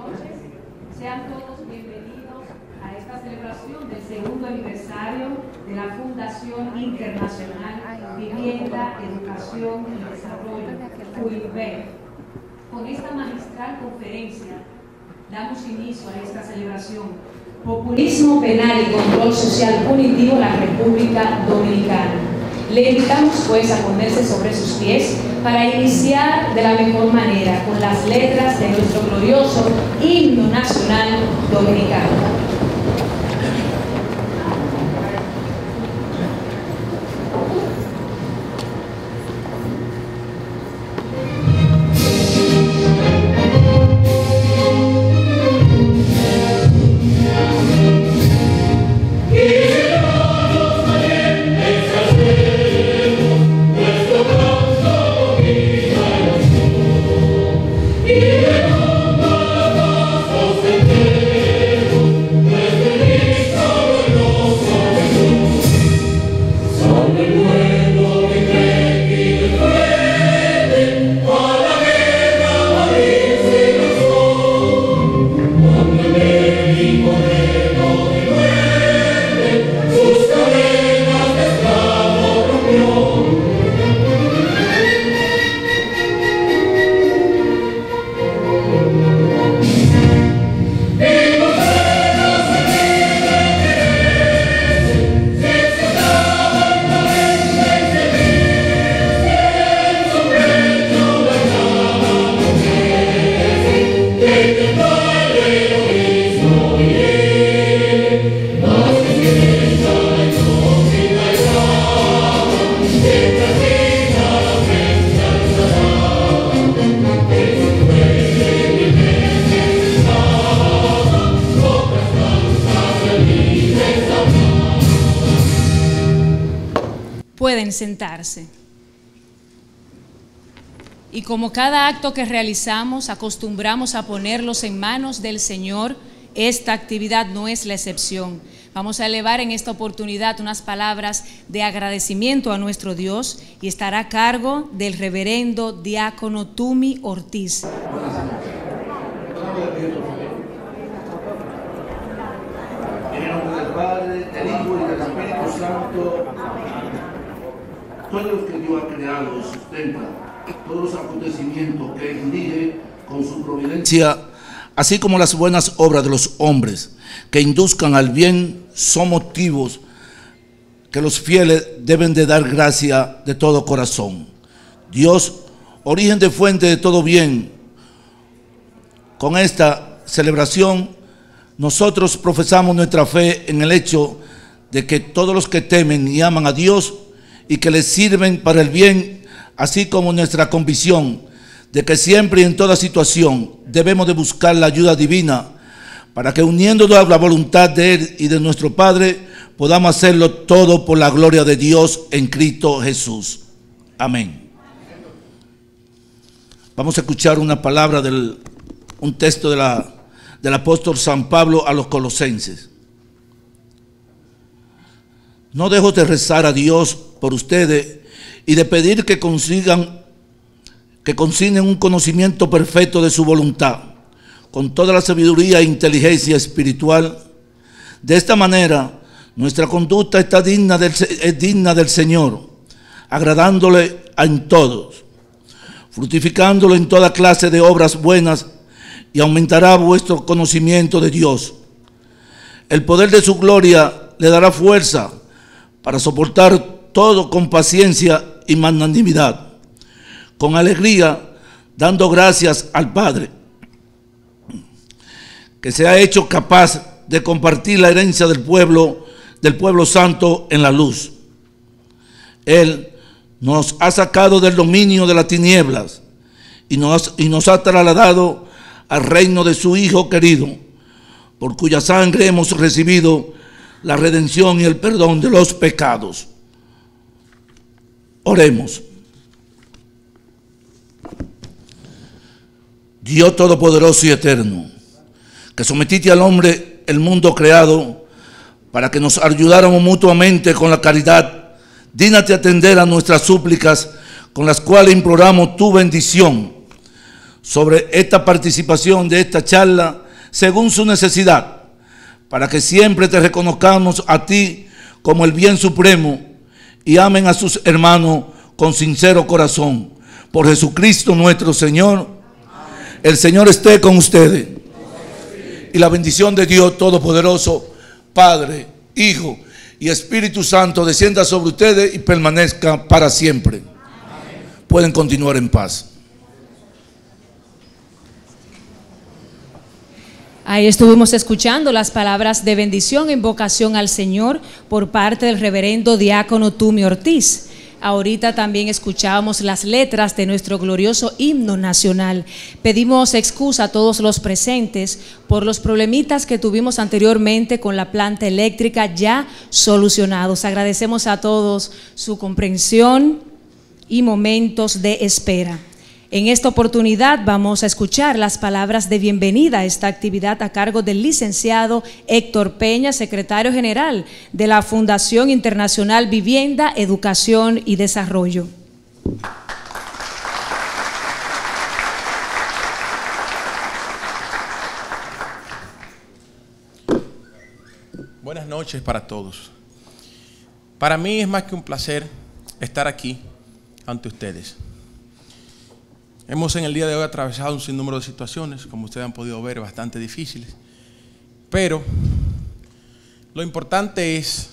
noches. Sean todos bienvenidos a esta celebración del segundo aniversario de la Fundación Internacional Vivienda, Educación y Desarrollo, FUIVED. Con esta magistral conferencia damos inicio a esta celebración. Populismo penal y control social punitivo en la República Dominicana. Le invitamos pues a ponerse sobre sus pies para iniciar de la mejor manera con las letras de nuestro glorioso himno nacional dominicano. Pueden sentarse. Y como cada acto que realizamos, acostumbramos a ponerlos en manos del Señor, esta actividad no es la excepción. Vamos a elevar en esta oportunidad unas palabras de agradecimiento a nuestro Dios y estará a cargo del reverendo diácono Tumi Ortiz. En el nombre del Padre, del Hijo y del Espíritu Santo. Todo lo que Dios ha creado y sustenta, todos los acontecimientos que dirige con su providencia, así como las buenas obras de los hombres que induzcan al bien, son motivos que los fieles deben de dar gracia de todo corazón. Dios, origen de fuente de todo bien, con esta celebración nosotros profesamos nuestra fe en el hecho de que todos los que temen y aman a Dios y que les sirven para el bien, así como nuestra convicción de que siempre y en toda situación debemos de buscar la ayuda divina para que uniéndonos a la voluntad de Él y de nuestro Padre podamos hacerlo todo por la gloria de Dios en Cristo Jesús. Amén. Vamos a escuchar una palabra un texto del apóstol San Pablo a los Colosenses. No dejo de rezar a Dios por ustedes y de pedir que consignen un conocimiento perfecto de su voluntad, con toda la sabiduría e inteligencia espiritual. De esta manera, nuestra conducta es digna del Señor, agradándole en todos, fructificándolo en toda clase de obras buenas, y aumentará vuestro conocimiento de Dios. El poder de su gloria le dará fuerza para soportar todo con paciencia y magnanimidad, con alegría, dando gracias al Padre, que se ha hecho capaz de compartir la herencia del pueblo santo en la luz. Él nos ha sacado del dominio de las tinieblas y nos ha trasladado al reino de su Hijo querido, por cuya sangre hemos recibido la redención y el perdón de los pecados. Oremos. Dios todopoderoso y eterno, que sometiste al hombre el mundo creado para que nos ayudáramos mutuamente con la caridad, dígnate atender a nuestras súplicas con las cuales imploramos tu bendición sobre esta participación de esta charla según su necesidad, para que siempre te reconozcamos a ti como el bien supremo y amen a sus hermanos con sincero corazón. Por Jesucristo nuestro Señor. El Señor esté con ustedes. Y la bendición de Dios Todopoderoso, Padre, Hijo y Espíritu Santo descienda sobre ustedes y permanezca para siempre. Pueden continuar en paz. Ahí estuvimos escuchando las palabras de bendición e invocación al Señor por parte del reverendo diácono Tumi Ortiz. Ahorita también escuchábamos las letras de nuestro glorioso himno nacional. Pedimos excusa a todos los presentes por los problemitas que tuvimos anteriormente con la planta eléctrica ya solucionados. Agradecemos a todos su comprensión y momentos de espera. En esta oportunidad vamos a escuchar las palabras de bienvenida a esta actividad a cargo del licenciado Héctor Peña, secretario general de la Fundación Internacional Vivienda, Educación y Desarrollo. Buenas noches para todos. Para mí es más que un placer estar aquí ante ustedes. Hemos en el día de hoy atravesado un sinnúmero de situaciones, como ustedes han podido ver, bastante difíciles. Pero lo importante es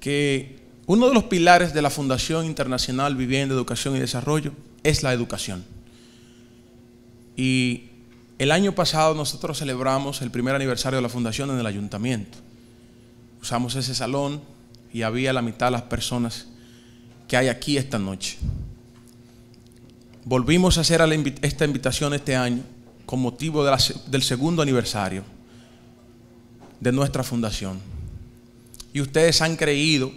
que uno de los pilares de la Fundación Internacional Vivienda, Educación y Desarrollo es la educación. Y el año pasado nosotros celebramos el primer aniversario de la Fundación en el Ayuntamiento. Usamos ese salón y había la mitad de las personas que hay aquí esta noche. Volvimos a hacer esta invitación este año con motivo del segundo aniversario de nuestra fundación. Y ustedes han creído,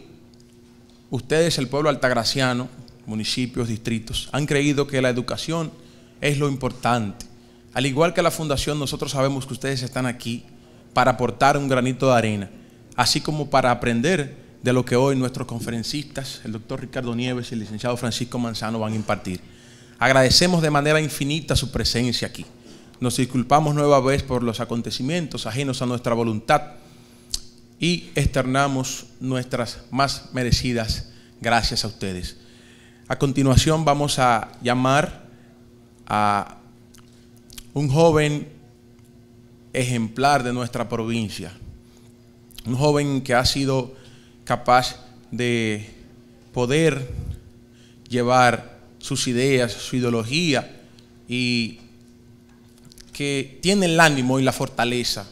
ustedes, el pueblo altagraciano, municipios, distritos, han creído que la educación es lo importante. Al igual que la fundación, nosotros sabemos que ustedes están aquí para aportar un granito de arena, así como para aprender de lo que hoy nuestros conferencistas, el doctor Ricardo Nieves y el licenciado Francisco Manzano, van a impartir. Agradecemos de manera infinita su presencia aquí. Nos disculpamos nueva vez por los acontecimientos ajenos a nuestra voluntad y externamos nuestras más merecidas gracias a ustedes. A continuación vamos a llamar a un joven ejemplar de nuestra provincia, un joven que ha sido capaz de poder llevar sus ideas, su ideología, y que tiene el ánimo y la fortaleza,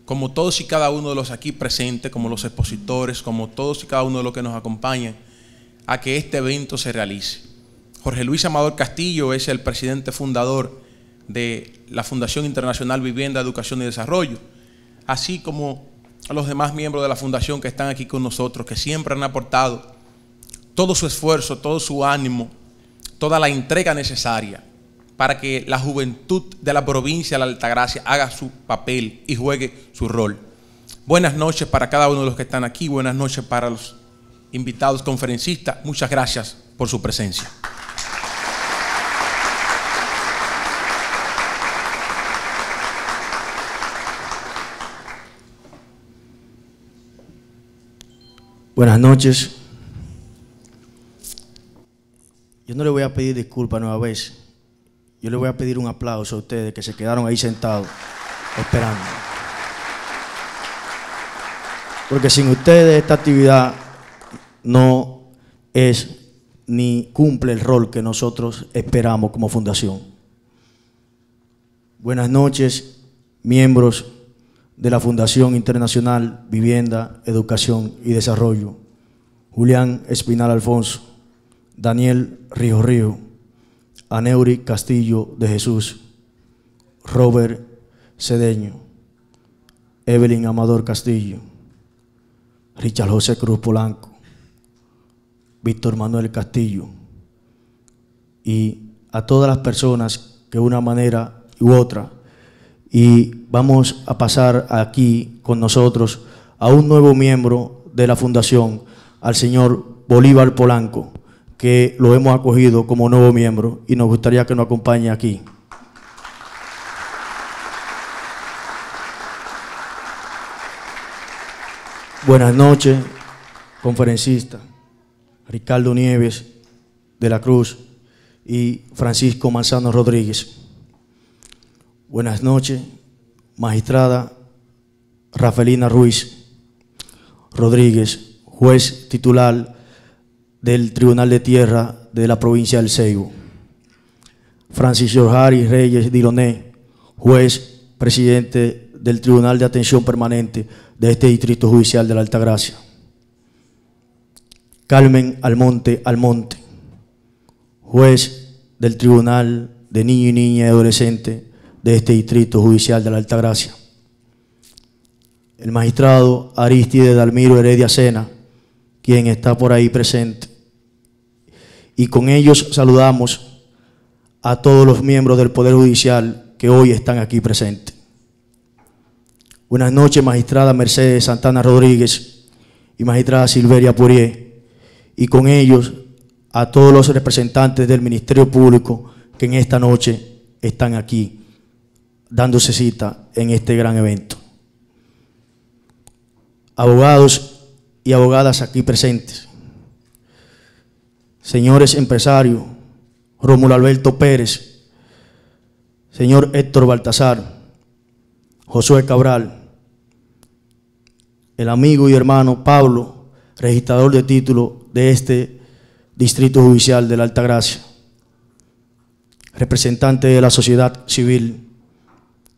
como todos y cada uno de los aquí presentes, como los expositores, como todos y cada uno de los que nos acompañan, a que este evento se realice. Jorge Luis Amador Castillo es el presidente fundador de la Fundación Internacional Vivienda, Educación y Desarrollo, así como a los demás miembros de la Fundación que están aquí con nosotros, que siempre han aportado todo su esfuerzo, todo su ánimo, toda la entrega necesaria para que la juventud de la provincia de la Altagracia haga su papel y juegue su rol. Buenas noches para cada uno de los que están aquí, buenas noches para los invitados conferencistas. Muchas gracias por su presencia. Buenas noches. Yo no le voy a pedir disculpas nueva vez. Yo le voy a pedir un aplauso a ustedes que se quedaron ahí sentados esperando. Porque sin ustedes esta actividad no es ni cumple el rol que nosotros esperamos como fundación. Buenas noches, miembros de la Fundación Internacional Vivienda, Educación y Desarrollo. Julián Espinal Alfonso, Daniel Río, Aneuri Castillo de Jesús, Robert Cedeño, Evelyn Amador Castillo, Richard José Cruz Polanco, Víctor Manuel Castillo, y a todas las personas que de una manera u otra. Y vamos a pasar aquí con nosotros a un nuevo miembro de la Fundación, al señor Bolívar Polanco, que lo hemos acogido como nuevo miembro y nos gustaría que nos acompañe aquí. Buenas noches, conferencista Ricardo Nieves de la Cruz y Francisco Manzano Rodríguez. Buenas noches, magistrada Rafaelina Ruiz Rodríguez, juez titular del Tribunal de Tierra de la provincia del Seibo. Francis Jorjari Reyes Diloné, juez presidente del Tribunal de Atención Permanente de este Distrito Judicial de la Altagracia. Carmen Almonte Almonte, juez del Tribunal de Niño y Niña y Adolescente de este Distrito Judicial de la Altagracia. El magistrado Aristide Dalmiro Heredia Sena, quien está por ahí presente. Y con ellos saludamos a todos los miembros del Poder Judicial que hoy están aquí presentes. Buenas noches, magistrada Mercedes Santana Rodríguez y magistrada Silveria Purié, y con ellos a todos los representantes del Ministerio Público que en esta noche están aquí dándose cita en este gran evento. Abogados y abogadas aquí presentes, señores empresarios, Rómulo Alberto Pérez, señor Héctor Baltasar, Josué Cabral, el amigo y hermano Pablo, registrador de título de este Distrito Judicial de la Altagracia, representante de la sociedad civil,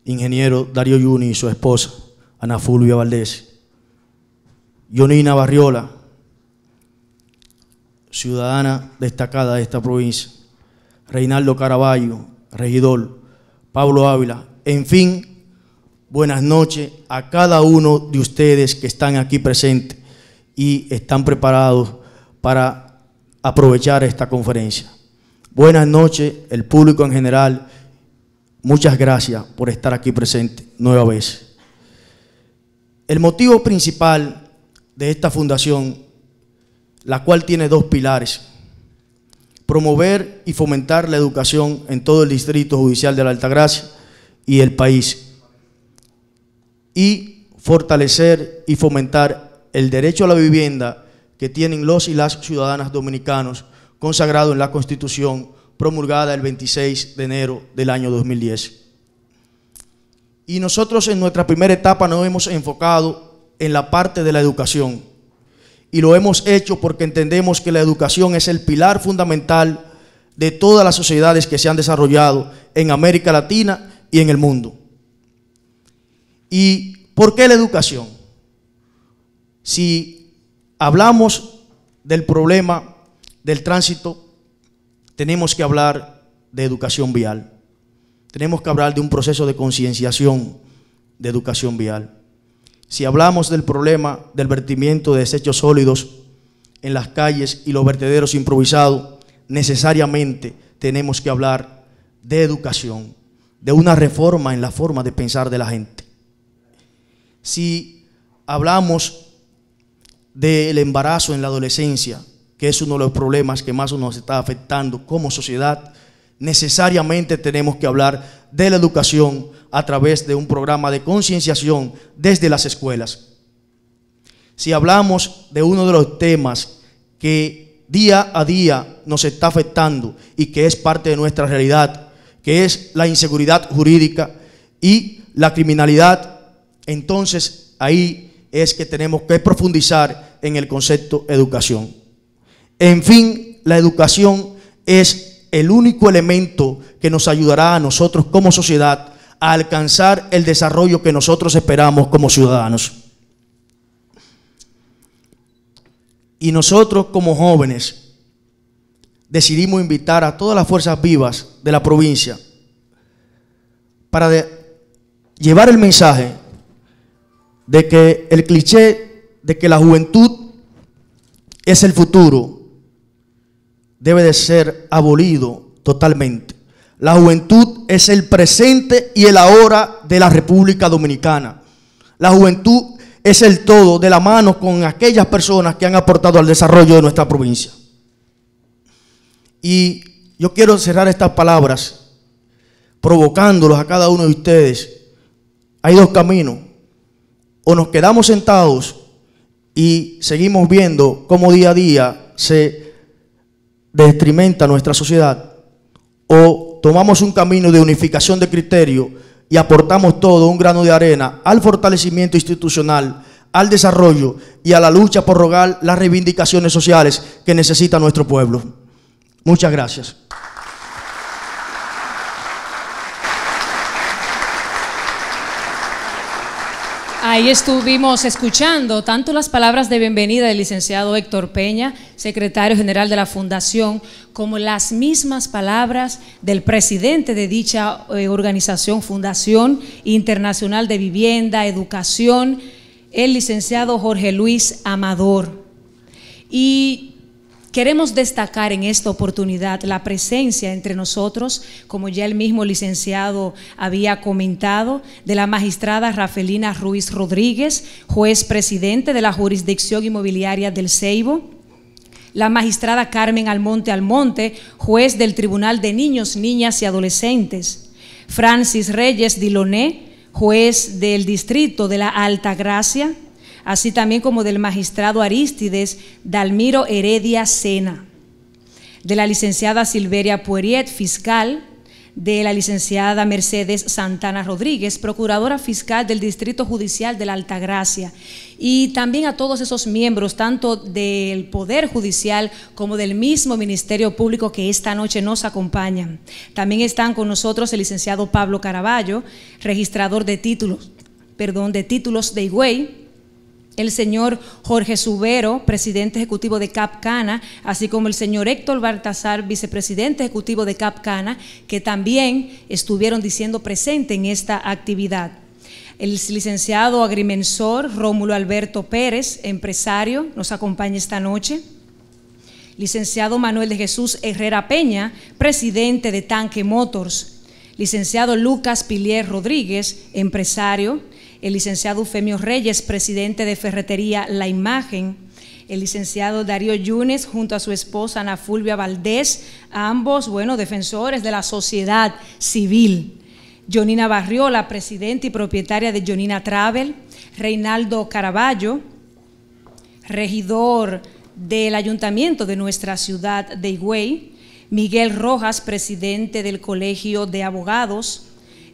ingeniero Darío Yuni y su esposa, Ana Fulvia Valdés, Yonina Barriola, ciudadana destacada de esta provincia, Reinaldo Caraballo, regidor, Pablo Ávila, en fin, buenas noches a cada uno de ustedes que están aquí presentes y están preparados para aprovechar esta conferencia. Buenas noches, el público en general, muchas gracias por estar aquí presente nueva vez. El motivo principal de esta fundación, la cual tiene dos pilares: promover y fomentar la educación en todo el Distrito Judicial de la Altagracia y el país, y fortalecer y fomentar el derecho a la vivienda que tienen los y las ciudadanas dominicanos, consagrado en la Constitución promulgada el 26 de enero del año 2010. Y nosotros en nuestra primera etapa nos hemos enfocado en la parte de la educación, y lo hemos hecho porque entendemos que la educación es el pilar fundamental de todas las sociedades que se han desarrollado en América Latina y en el mundo. ¿Y por qué la educación? Si hablamos del problema del tránsito, tenemos que hablar de educación vial. Tenemos que hablar de un proceso de concienciación de educación vial. Si hablamos del problema del vertimiento de desechos sólidos en las calles y los vertederos improvisados, necesariamente tenemos que hablar de educación, de una reforma en la forma de pensar de la gente. Si hablamos del embarazo en la adolescencia, que es uno de los problemas que más nos está afectando como sociedad, necesariamente tenemos que hablar de la educación a través de un programa de concienciación desde las escuelas. Si hablamos de uno de los temas que día a día nos está afectando y que es parte de nuestra realidad, que es la inseguridad jurídica y la criminalidad, entonces ahí es que tenemos que profundizar en el concepto educación. En fin, la educación es el único elemento que nos ayudará a nosotros como sociedad a alcanzar el desarrollo que nosotros esperamos como ciudadanos. Y nosotros como jóvenes decidimos invitar a todas las fuerzas vivas de la provincia para llevar el mensaje de que el cliché de que la juventud es el futuro debe de ser abolido totalmente. La juventud es el presente y el ahora de la República Dominicana. La juventud es el todo, de la mano con aquellas personas que han aportado al desarrollo de nuestra provincia. Y yo quiero cerrar estas palabras provocándolos a cada uno de ustedes. Hay dos caminos: o nos quedamos sentados y seguimos viendo cómo día a día se detrimenta nuestra sociedad, o tomamos un camino de unificación de criterio y aportamos todo un grano de arena al fortalecimiento institucional, al desarrollo y a la lucha por lograr las reivindicaciones sociales que necesita nuestro pueblo. Muchas gracias. Ahí estuvimos escuchando tanto las palabras de bienvenida del licenciado Héctor Peña, secretario general de la Fundación, como las mismas palabras del presidente de dicha organización, Fundación Internacional de Vivienda, Educación, el licenciado Jorge Luis Amador. Y queremos destacar en esta oportunidad la presencia entre nosotros, como ya el mismo licenciado había comentado, de la magistrada Rafelina Ruiz Rodríguez, juez presidente de la jurisdicción inmobiliaria del Ceibo; la magistrada Carmen Almonte, juez del Tribunal de Niños, Niñas y Adolescentes; Francis Reyes Diloné, juez del Distrito de la Altagracia, así también como del magistrado Arístides Dalmiro Heredia Sena; de la licenciada Silveria Poiriet, fiscal; de la licenciada Mercedes Santana Rodríguez, procuradora fiscal del Distrito Judicial de la Altagracia, y también a todos esos miembros, tanto del Poder Judicial como del mismo Ministerio Público que esta noche nos acompañan. También están con nosotros el licenciado Pablo Caraballo, registrador de títulos de Higüey; el señor Jorge Subero, presidente ejecutivo de CAPCANA, así como el señor Héctor Baltasar, vicepresidente ejecutivo de CAPCANA, que también estuvieron diciendo presente en esta actividad. El licenciado agrimensor Rómulo Alberto Pérez, empresario, nos acompaña esta noche. Licenciado Manuel de Jesús Herrera Peña, presidente de Tanque Motors. Licenciado Lucas Pilier Rodríguez, empresario. El licenciado Eufemio Reyes, presidente de Ferretería La Imagen; el licenciado Darío Yunes junto a su esposa Ana Fulvia Valdés, ambos, defensores de la sociedad civil; Jonina Barriola, presidenta y propietaria de Jonina Travel; Reinaldo Caraballo, regidor del ayuntamiento de nuestra ciudad de Higüey; Miguel Rojas, presidente del Colegio de Abogados;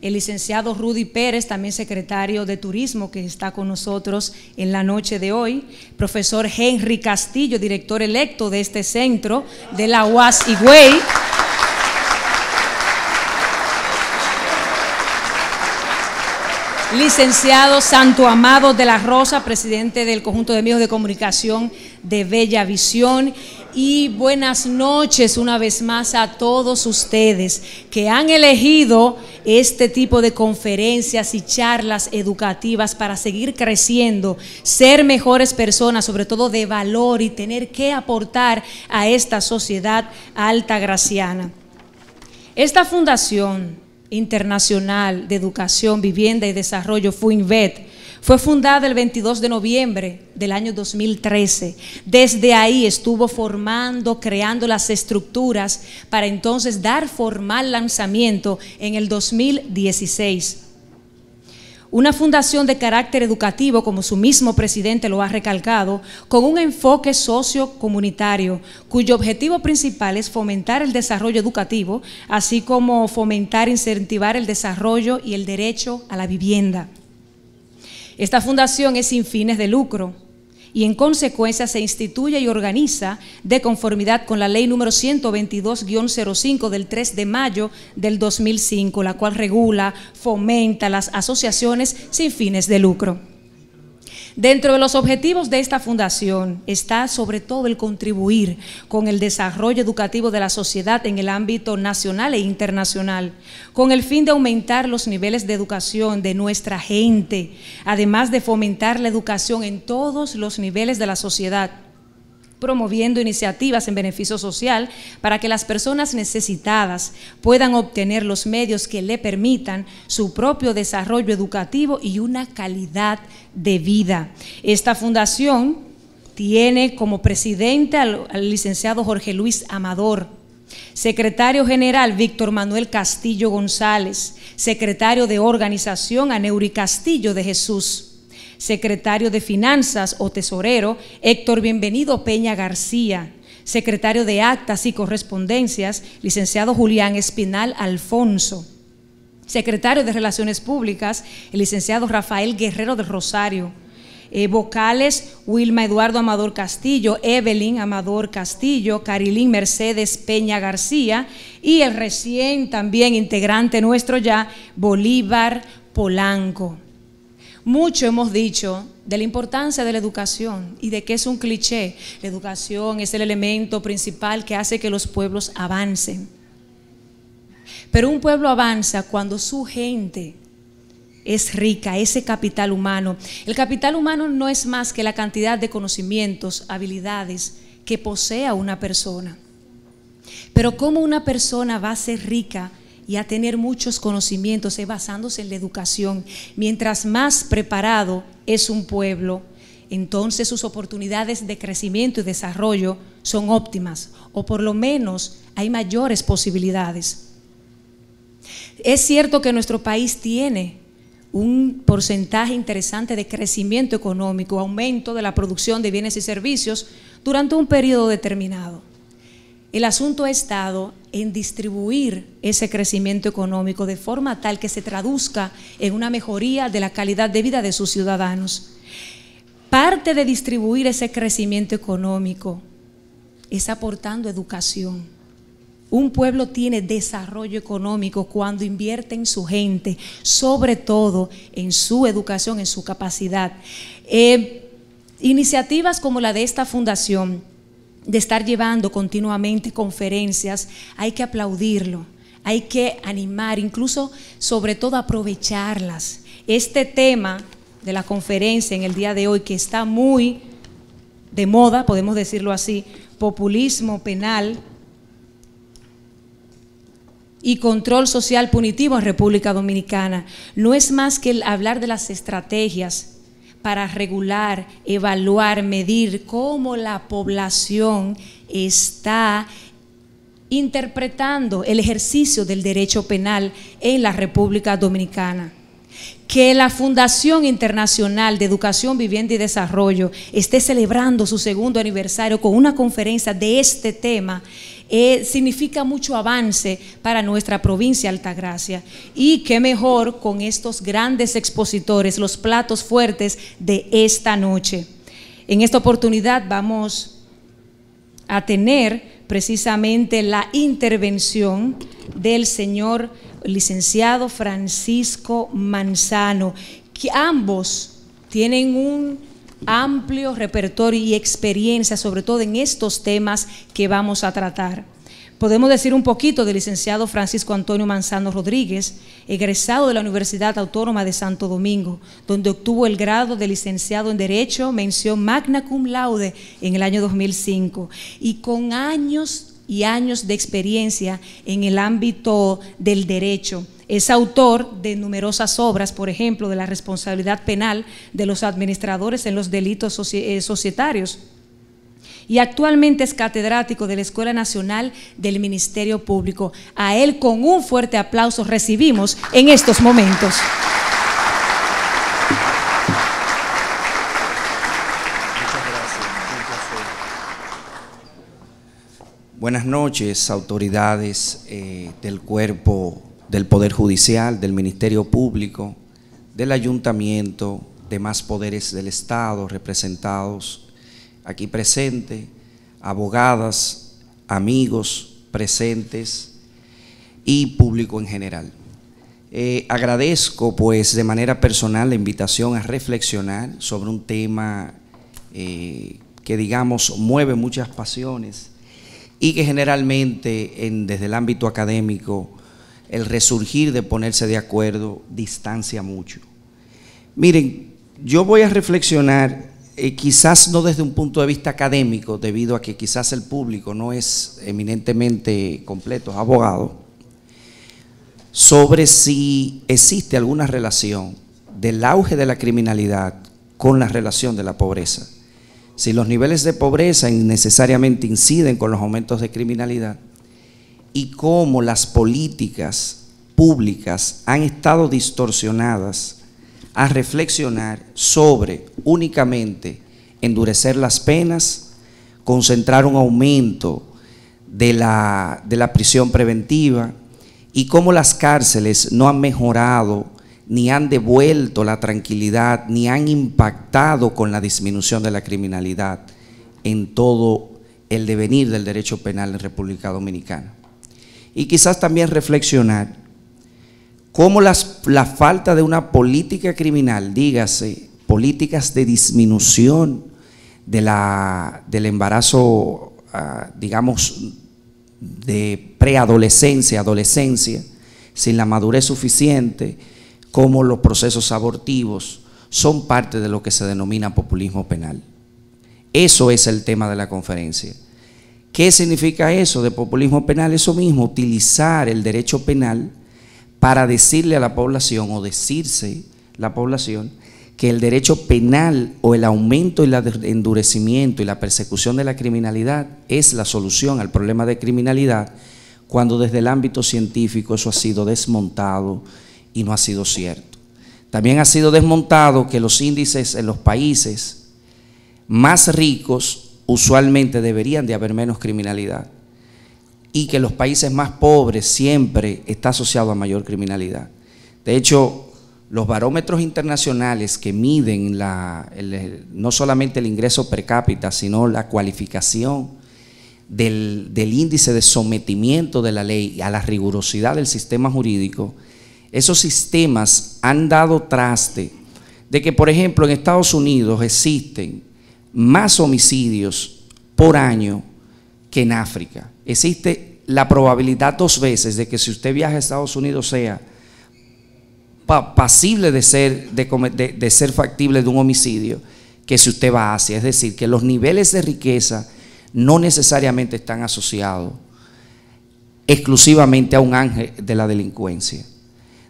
el licenciado Rudy Pérez, también secretario de Turismo, que está con nosotros en la noche de hoy; profesor Henry Castillo, director electo de este centro de la UAS Higüey; licenciado Santo Amado de la Rosa, presidente del conjunto de medios de comunicación de Bella Visión. Y buenas noches una vez más a todos ustedes que han elegido este tipo de conferencias y charlas educativas para seguir creciendo, ser mejores personas, sobre todo de valor, y tener que aportar a esta sociedad altagraciana. Esta Fundación Internacional de Educación, Vivienda y Desarrollo, FUINVED, fue fundada el 22 de noviembre del año 2013. Desde ahí estuvo formando, creando las estructuras para entonces dar formal lanzamiento en el 2016. Una fundación de carácter educativo, como su mismo presidente lo ha recalcado, con un enfoque sociocomunitario, cuyo objetivo principal es fomentar el desarrollo educativo, así como fomentar e incentivar el desarrollo y el derecho a la vivienda. Esta fundación es sin fines de lucro y en consecuencia se instituye y organiza de conformidad con la ley número 122-05 del 3 de mayo del 2005, la cual regula, fomenta las asociaciones sin fines de lucro. Dentro de los objetivos de esta fundación está sobre todo el contribuir con el desarrollo educativo de la sociedad en el ámbito nacional e internacional, con el fin de aumentar los niveles de educación de nuestra gente, además de fomentar la educación en todos los niveles de la sociedad, promoviendo iniciativas en beneficio social para que las personas necesitadas puedan obtener los medios que le permitan su propio desarrollo educativo y una calidad de vida. Esta fundación tiene como presidente al licenciado Jorge Luis Amador, Secretario General, Víctor Manuel Castillo González. Secretario de Organización, Aneury Castillo de Jesús. Secretario de Finanzas o Tesorero, Héctor Bienvenido Peña García. Secretario de Actas y Correspondencias, licenciado Julián Espinal Alfonso. Secretario de Relaciones Públicas, el licenciado Rafael Guerrero del Rosario. Vocales, Wilma Eduardo Amador Castillo, Evelyn Amador Castillo, Carilín Mercedes Peña García y el recién también integrante nuestro ya, Bolívar Polanco. Mucho hemos dicho de la importancia de la educación y de que es un cliché. La educación es el elemento principal que hace que los pueblos avancen. Pero un pueblo avanza cuando su gente es rica, ese capital humano. El capital humano no es más que la cantidad de conocimientos, habilidades que posea una persona. Pero cómo una persona va a ser rica y a tener muchos conocimientos es basándose en la educación. Mientras más preparado es un pueblo, entonces sus oportunidades de crecimiento y desarrollo son óptimas, o por lo menos hay mayores posibilidades. Es cierto que nuestro país tiene un porcentaje interesante de crecimiento económico, aumento de la producción de bienes y servicios durante un periodo determinado. El asunto ha estado en distribuir ese crecimiento económico de forma tal que se traduzca en una mejoría de la calidad de vida de sus ciudadanos. Parte de distribuir ese crecimiento económico es aportando educación. Un pueblo tiene desarrollo económico cuando invierte en su gente, sobre todo en su educación, en su capacidad. Iniciativas como la de esta fundación, de estar llevando continuamente conferencias, hay que aplaudirlo, hay que animar, incluso sobre todo aprovecharlas. Este tema de la conferencia en el día de hoy, que está muy de moda, podemos decirlo así, populismo penal y control social punitivo en República Dominicana, no es más que el hablar de las estrategias para regular, evaluar, medir cómo la población está interpretando el ejercicio del derecho penal en la República Dominicana. Que la Fundación Internacional de Educación, Vivienda y Desarrollo esté celebrando su segundo aniversario con una conferencia de este tema significa mucho avance para nuestra provincia de Altagracia, y qué mejor con estos grandes expositores, los platos fuertes de esta noche. En esta oportunidad vamos a tener precisamente la intervención del señor licenciado Francisco Manzano, que ambos tienen un amplio repertorio y experiencia, sobre todo en estos temas que vamos a tratar. Podemos decir un poquito del licenciado Francisco Antonio Manzano Rodríguez, egresado de la Universidad Autónoma de Santo Domingo, donde obtuvo el grado de licenciado en Derecho, mención magna cum laude en el año 2005, y con años y años de experiencia en el ámbito del derecho. Es autor de numerosas obras, por ejemplo, de la responsabilidad penal de los administradores en los delitos societarios. Y actualmente es catedrático de la Escuela Nacional del Ministerio Público. A él, con un fuerte aplauso, recibimos en estos momentos. Buenas noches, autoridades del cuerpo del Poder Judicial, del Ministerio Público, del Ayuntamiento, demás poderes del Estado representados aquí presentes, abogadas, amigos presentes y público en general. Agradezco pues de manera personal la invitación a reflexionar sobre un tema que digamos mueve muchas pasiones y que generalmente desde el ámbito académico el resurgir de ponerse de acuerdo distancia mucho. Miren, yo voy a reflexionar quizás no desde un punto de vista académico, debido a que quizás el público no es eminentemente completo, es abogado, sobre si existe alguna relación del auge de la criminalidad con la relación de la pobreza. Si los niveles de pobreza innecesariamente inciden con los aumentos de criminalidad, y cómo las políticas públicas han estado distorsionadas a reflexionar sobre únicamente endurecer las penas, concentrar un aumento de la prisión preventiva y cómo las cárceles no han mejorado ni han devuelto la tranquilidad ni han impactado con la disminución de la criminalidad en todo el devenir del derecho penal en República Dominicana. Y quizás también reflexionar cómo la falta de una política criminal, dígase, políticas de disminución del embarazo, digamos, de preadolescencia, adolescencia, sin la madurez suficiente, como los procesos abortivos, son parte de lo que se denomina populismo penal. Eso es el tema de la conferencia. ¿Qué significa eso de populismo penal? Eso mismo, utilizar el derecho penal para decirle a la población o decirse la población que el derecho penal o el aumento y el endurecimiento y la persecución de la criminalidad es la solución al problema de criminalidad, cuando desde el ámbito científico eso ha sido desmontado y no ha sido cierto. También ha sido desmontado que los índices en los países más ricos usualmente deberían de haber menos criminalidad y que los países más pobres siempre está asociado a mayor criminalidad. De hecho, los barómetros internacionales que miden no solamente el ingreso per cápita, sino la cualificación del índice de sometimiento de la ley a la rigurosidad del sistema jurídico, esos sistemas han dado traste de que, por ejemplo, en Estados Unidos existen más homicidios por año que en África. Existe la probabilidad 2 veces de que si usted viaja a Estados Unidos sea pasible de ser factible de un homicidio que si usted va a Asia. Es decir, que los niveles de riqueza no necesariamente están asociados exclusivamente a un ángel de la delincuencia.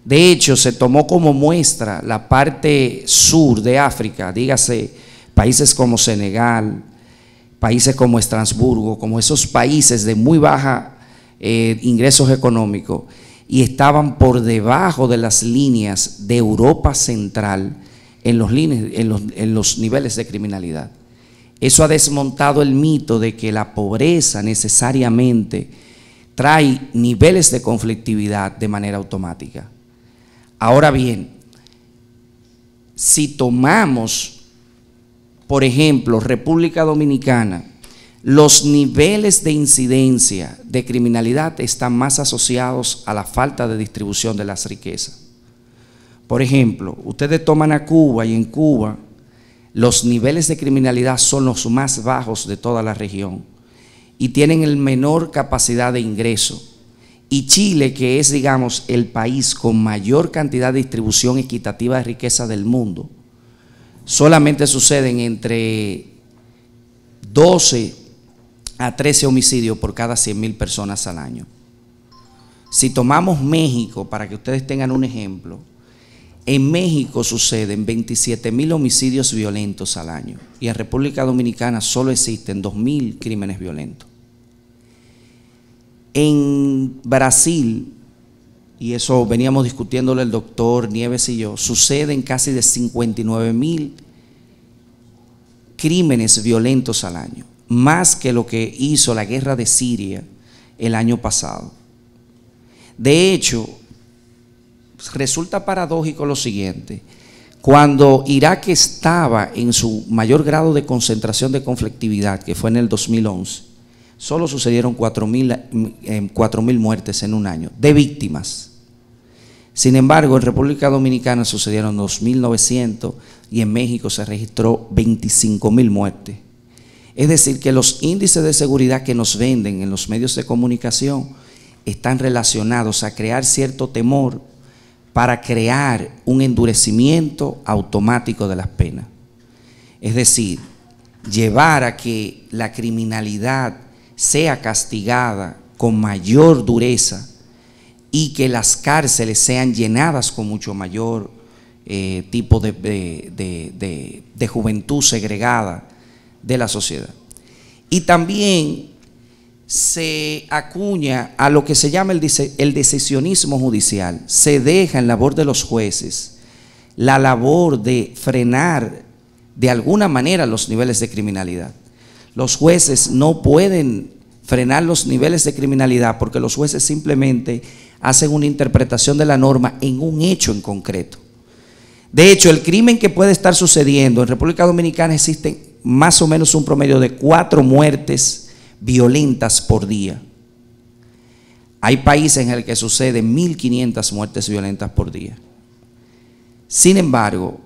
De hecho, se tomó como muestra la parte sur de África, dígase países como Senegal, países como Estrasburgo, como esos países de muy baja ingresos económicos, y estaban por debajo de las líneas de Europa Central en los niveles de criminalidad. Eso ha desmontado el mito de que la pobreza necesariamente trae niveles de conflictividad de manera automática. Ahora bien, si tomamos, por ejemplo, República Dominicana, los niveles de incidencia de criminalidad están más asociados a la falta de distribución de las riquezas. Por ejemplo, ustedes toman a Cuba y en Cuba los niveles de criminalidad son los más bajos de toda la región y tienen el menor capacidad de ingreso. Y Chile, que es, digamos, el país con mayor cantidad de distribución equitativa de riqueza del mundo, solamente suceden entre 12 a 13 homicidios por cada 100.000 personas al año. Si tomamos México, para que ustedes tengan un ejemplo, en México suceden 27.000 homicidios violentos al año y en República Dominicana solo existen 2.000 crímenes violentos. En Brasil, y eso veníamos discutiéndolo el doctor Nieves y yo, suceden casi de 59.000 crímenes violentos al año, más que lo que hizo la guerra de Siria el año pasado. De hecho, resulta paradójico lo siguiente: cuando Irak estaba en su mayor grado de concentración de conflictividad, que fue en el 2011, solo sucedieron 4.000 muertes en un año de víctimas. Sin embargo, en República Dominicana sucedieron 2.900 y en México se registró 25.000 muertes. Es decir, que los índices de seguridad que nos venden en los medios de comunicación están relacionados a crear cierto temor para crear un endurecimiento automático de las penas. Es decir, llevar a que la criminalidad sea castigada con mayor dureza y que las cárceles sean llenadas con mucho mayor tipo de juventud segregada de la sociedad. Y también se acuña a lo que se llama el decisionismo judicial. Se deja en labor de los jueces la labor de frenar de alguna manera los niveles de criminalidad. Los jueces no pueden frenar los niveles de criminalidad porque los jueces simplemente hacen una interpretación de la norma en un hecho en concreto. De hecho, el crimen que puede estar sucediendo en República Dominicana, existen más o menos un promedio de 4 muertes violentas por día. Hay países en el que suceden 1500 muertes violentas por día. Sin embargo,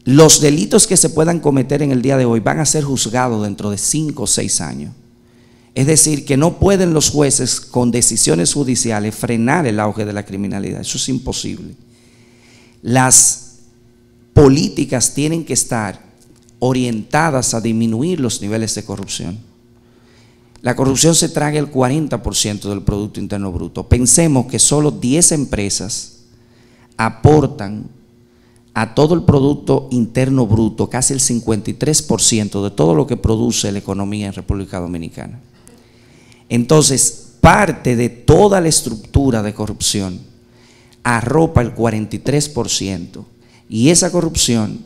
los delitos que se puedan cometer en el día de hoy van a ser juzgados dentro de 5 o 6 años. Es decir, que no pueden los jueces con decisiones judiciales frenar el auge de la criminalidad. Eso es imposible. Las políticas tienen que estar orientadas a disminuir los niveles de corrupción. La corrupción se traga el 40% del Producto Interno Bruto. Pensemos que solo 10 empresas aportan a todo el Producto Interno Bruto casi el 53% de todo lo que produce la economía en República Dominicana. Entonces, parte de toda la estructura de corrupción arropa el 43%, y esa corrupción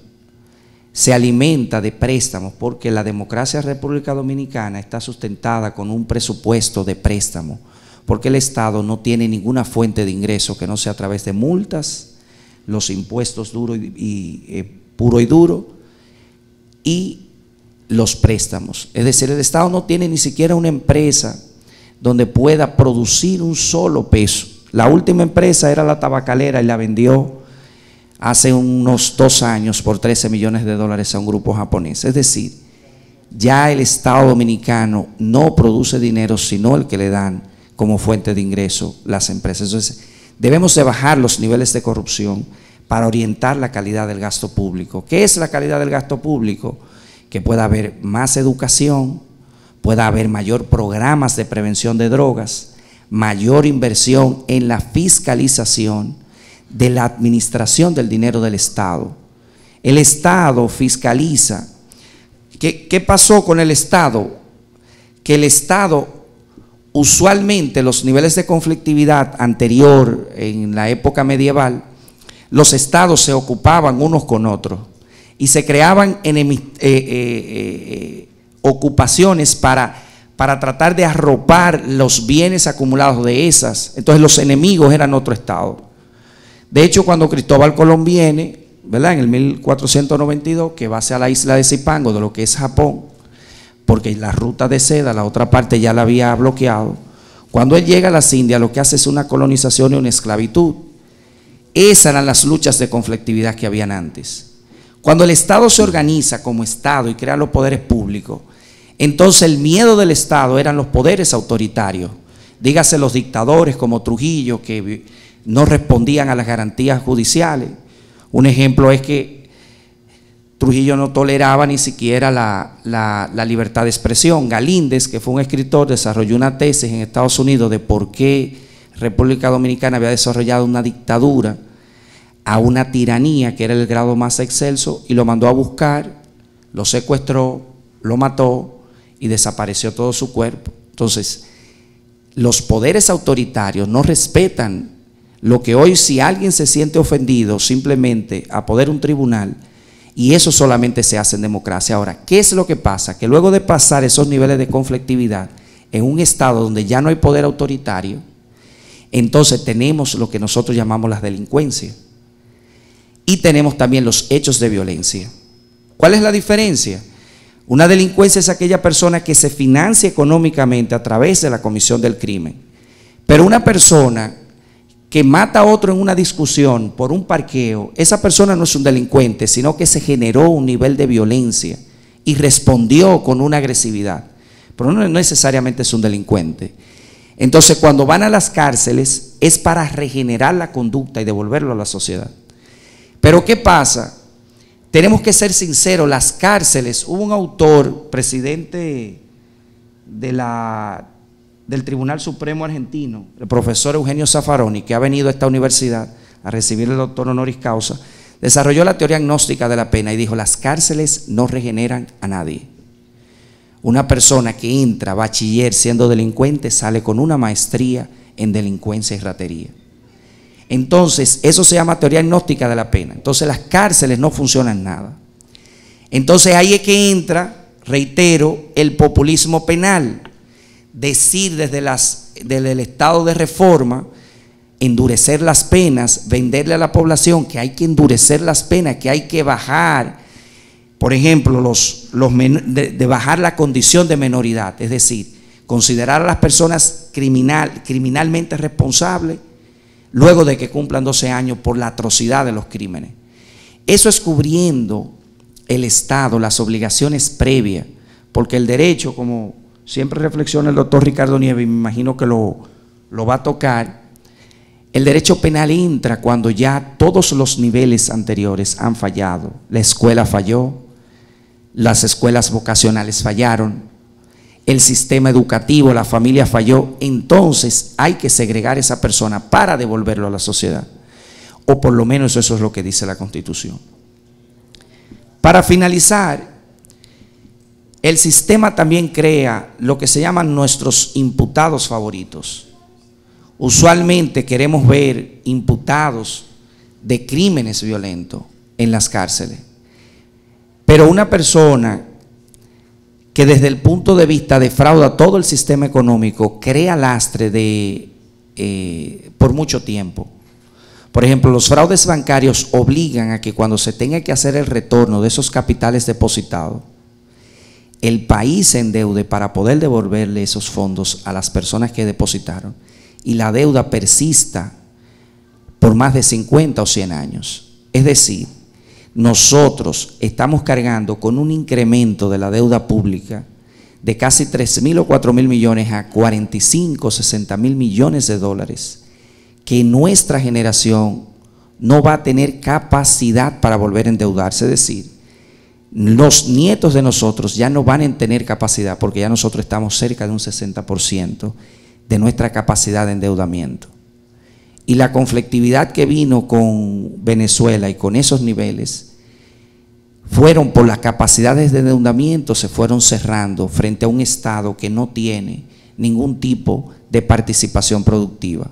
se alimenta de préstamos, porque la democracia en República Dominicana está sustentada con un presupuesto de préstamo, porque el Estado no tiene ninguna fuente de ingreso que no sea a través de multas, los impuestos puro y duro, y los préstamos. Es decir, el Estado no tiene ni siquiera una empresa donde pueda producir un solo peso. La última empresa era la tabacalera y la vendió hace unos 2 años por $13 millones a un grupo japonés. Es decir, ya el Estado dominicano no produce dinero sino el que le dan como fuente de ingreso las empresas. Entonces, debemos de bajar los niveles de corrupción para orientar la calidad del gasto público. ¿Qué es la calidad del gasto público? Que pueda haber más educación, pueda haber mayor programas de prevención de drogas, mayor inversión en la fiscalización de la administración del dinero del Estado. El Estado fiscaliza. ¿Qué pasó con el Estado? Que el Estado, usualmente los niveles de conflictividad anterior, en la época medieval, los estados se ocupaban unos con otros y se creaban ocupaciones para tratar de arropar los bienes acumulados de esas. Entonces los enemigos eran otro estado. De hecho, cuando Cristóbal Colón viene, ¿verdad?, en el 1492, que va hacia la isla de Zipango, de lo que es Japón, porque la ruta de seda, la otra parte ya la había bloqueado. Cuando él llega a las Indias, lo que hace es una colonización y una esclavitud. Esas eran las luchas de conflictividad que habían antes. Cuando el Estado se organiza como Estado y crea los poderes públicos, entonces el miedo del Estado eran los poderes autoritarios. Dígase los dictadores como Trujillo, que no respondían a las garantías judiciales. Un ejemplo es que Trujillo no toleraba ni siquiera la libertad de expresión. Galíndez, que fue un escritor, desarrolló una tesis en Estados Unidos de por qué República Dominicana había desarrollado una dictadura a una tiranía, que era el grado más excelso, y lo mandó a buscar, lo secuestró, lo mató y desapareció todo su cuerpo. Entonces, los poderes autoritarios no respetan lo que hoy, si alguien se siente ofendido, simplemente apoder un tribunal, y eso solamente se hace en democracia. Ahora, ¿qué es lo que pasa? Que luego de pasar esos niveles de conflictividad en un estado donde ya no hay poder autoritario, entonces tenemos lo que nosotros llamamos la delincuencia, y tenemos también los hechos de violencia. ¿Cuál es la diferencia? Una delincuencia es aquella persona que se financia económicamente a través de la comisión del crimen, pero una persona que mata a otro en una discusión por un parqueo, esa persona no es un delincuente, sino que se generó un nivel de violencia y respondió con una agresividad, pero no necesariamente es un delincuente. Entonces, cuando van a las cárceles es para regenerar la conducta y devolverlo a la sociedad. Pero ¿qué pasa? Tenemos que ser sinceros, las cárceles, hubo un autor, presidente del Tribunal Supremo argentino, el profesor Eugenio Zaffaroni, que ha venido a esta universidad a recibir el doctor honoris causa, desarrolló la teoría agnóstica de la pena y dijo: las cárceles no regeneran a nadie. Una persona que entra bachiller siendo delincuente sale con una maestría en delincuencia y ratería. Entonces, eso se llama teoría gnóstica de la pena. Entonces, las cárceles no funcionan nada. Entonces, ahí es que entra, reitero, el populismo penal. Decir desde el estado de reforma, endurecer las penas, venderle a la población que hay que endurecer las penas, que hay que bajar, por ejemplo, de bajar la condición de menoridad, es decir, considerar a las personas criminalmente responsables luego de que cumplan 12 años por la atrocidad de los crímenes. Eso es cubriendo el Estado, las obligaciones previas, porque el derecho, como siempre reflexiona el doctor Ricardo Nieves, y me imagino que lo va a tocar, el derecho penal entra cuando ya todos los niveles anteriores han fallado. La escuela falló, las escuelas vocacionales fallaron, el sistema educativo, la familia falló. Entonces hay que segregar a esa persona para devolverlo a la sociedad, o por lo menos eso es lo que dice la Constitución. Para finalizar, el sistema también crea lo que se llaman nuestros imputados favoritos. Usualmente queremos ver imputados de crímenes violentos en las cárceles, pero una persona que desde el punto de vista defrauda todo el sistema económico, crea lastre por mucho tiempo. Por ejemplo, los fraudes bancarios obligan a que cuando se tenga que hacer el retorno de esos capitales depositados, el país se endeude para poder devolverle esos fondos a las personas que depositaron, y la deuda persista por más de 50 o 100 años. Es decir, nosotros estamos cargando con un incremento de la deuda pública de casi 3.000 o 4.000 millones a 45 o 60.000 millones de dólares, que nuestra generación no va a tener capacidad para volver a endeudarse. Es decir, los nietos de nosotros ya no van a tener capacidad, porque ya nosotros estamos cerca de un 60% de nuestra capacidad de endeudamiento. Y la conflictividad que vino con Venezuela y con esos niveles fueron por las capacidades de endeudamiento, se fueron cerrando frente a un Estado que no tiene ningún tipo de participación productiva.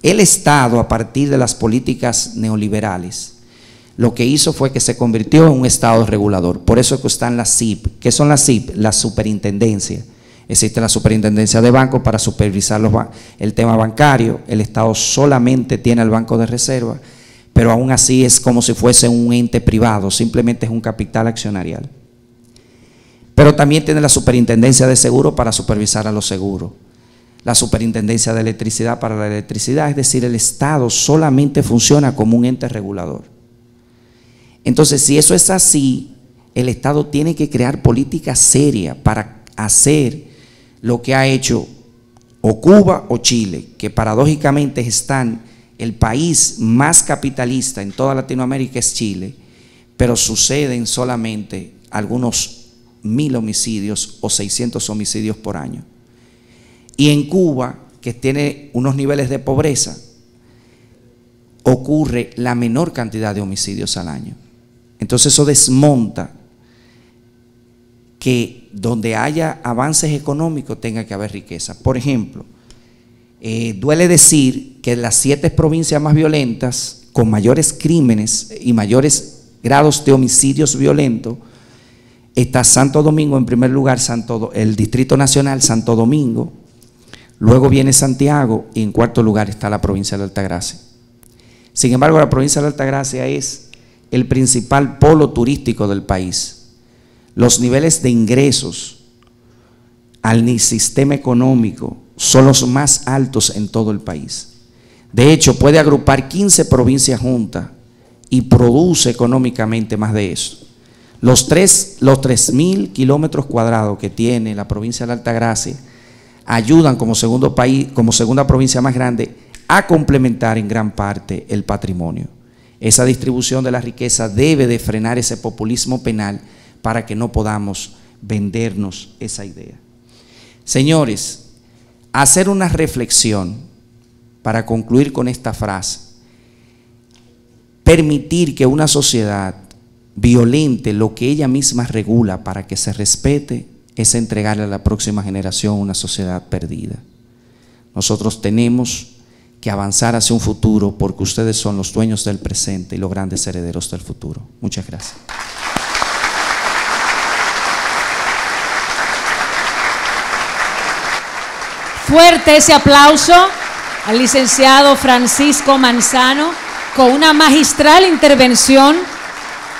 El Estado, a partir de las políticas neoliberales, lo que hizo fue que se convirtió en un Estado regulador. Por eso es que están las SIP. ¿Qué son las SIP? La superintendencia. Existe la superintendencia de bancos para supervisar el tema bancario. El Estado solamente tiene el Banco de Reserva, pero aún así es como si fuese un ente privado, simplemente es un capital accionarial. Pero también tiene la superintendencia de seguros para supervisar a los seguros, la superintendencia de electricidad para la electricidad. Es decir, el Estado solamente funciona como un ente regulador. Entonces, si eso es así, el Estado tiene que crear políticas serias para hacer lo que ha hecho o Cuba o Chile, que paradójicamente están, el país más capitalista en toda Latinoamérica es Chile, pero suceden solamente algunos 1.000 homicidios o 600 homicidios por año. Y en Cuba, que tiene unos niveles de pobreza, ocurre la menor cantidad de homicidios al año. Entonces eso desmonta que donde haya avances económicos tenga que haber riqueza. Por ejemplo, duele decir que las 7 provincias más violentas, con mayores crímenes y mayores grados de homicidios violentos, está Santo Domingo en primer lugar, el Distrito Nacional, Santo Domingo, luego viene Santiago y en cuarto lugar está la provincia de Altagracia. Sin embargo, la provincia de Altagracia es el principal polo turístico del país. Los niveles de ingresos al sistema económico son los más altos en todo el país. De hecho, puede agrupar 15 provincias juntas y produce económicamente más de eso. Los 3.000 kilómetros cuadrados que tiene la provincia de Altagracia ayudan como segundo país, como segunda provincia más grande, a complementar en gran parte el patrimonio. Esa distribución de la riqueza debe de frenar ese populismo penal para que no podamos vendernos esa idea. Señores, hacer una reflexión para concluir con esta frase. Permitir que una sociedad violente lo que ella misma regula para que se respete es entregarle a la próxima generación una sociedad perdida. Nosotros tenemos que avanzar hacia un futuro porque ustedes son los dueños del presente y los grandes herederos del futuro. Muchas gracias. Fuerte ese aplauso al licenciado Francisco Manzano con una magistral intervención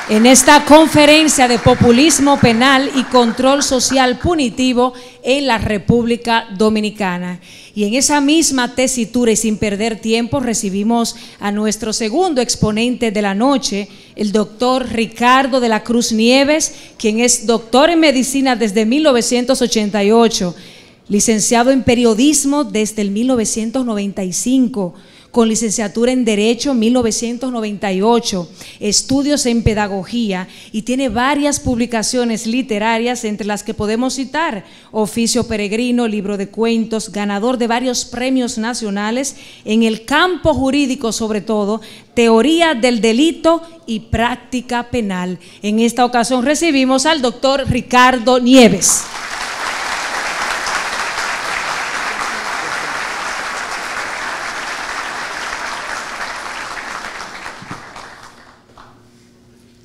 en esta conferencia de populismo penal y control social punitivo en la República Dominicana. Y en esa misma tesitura y sin perder tiempo recibimos a nuestro segundo exponente de la noche, el doctor Ricardo de la Cruz Nieves, quien es doctor en medicina desde 1988, licenciado en periodismo desde el 1995, con licenciatura en Derecho 1998, estudios en Pedagogía y tiene varias publicaciones literarias entre las que podemos citar Oficio Peregrino, libro de cuentos, ganador de varios premios nacionales en el campo jurídico, sobre todo, teoría del delito y práctica penal. En esta ocasión recibimos al doctor Ricardo Nieves.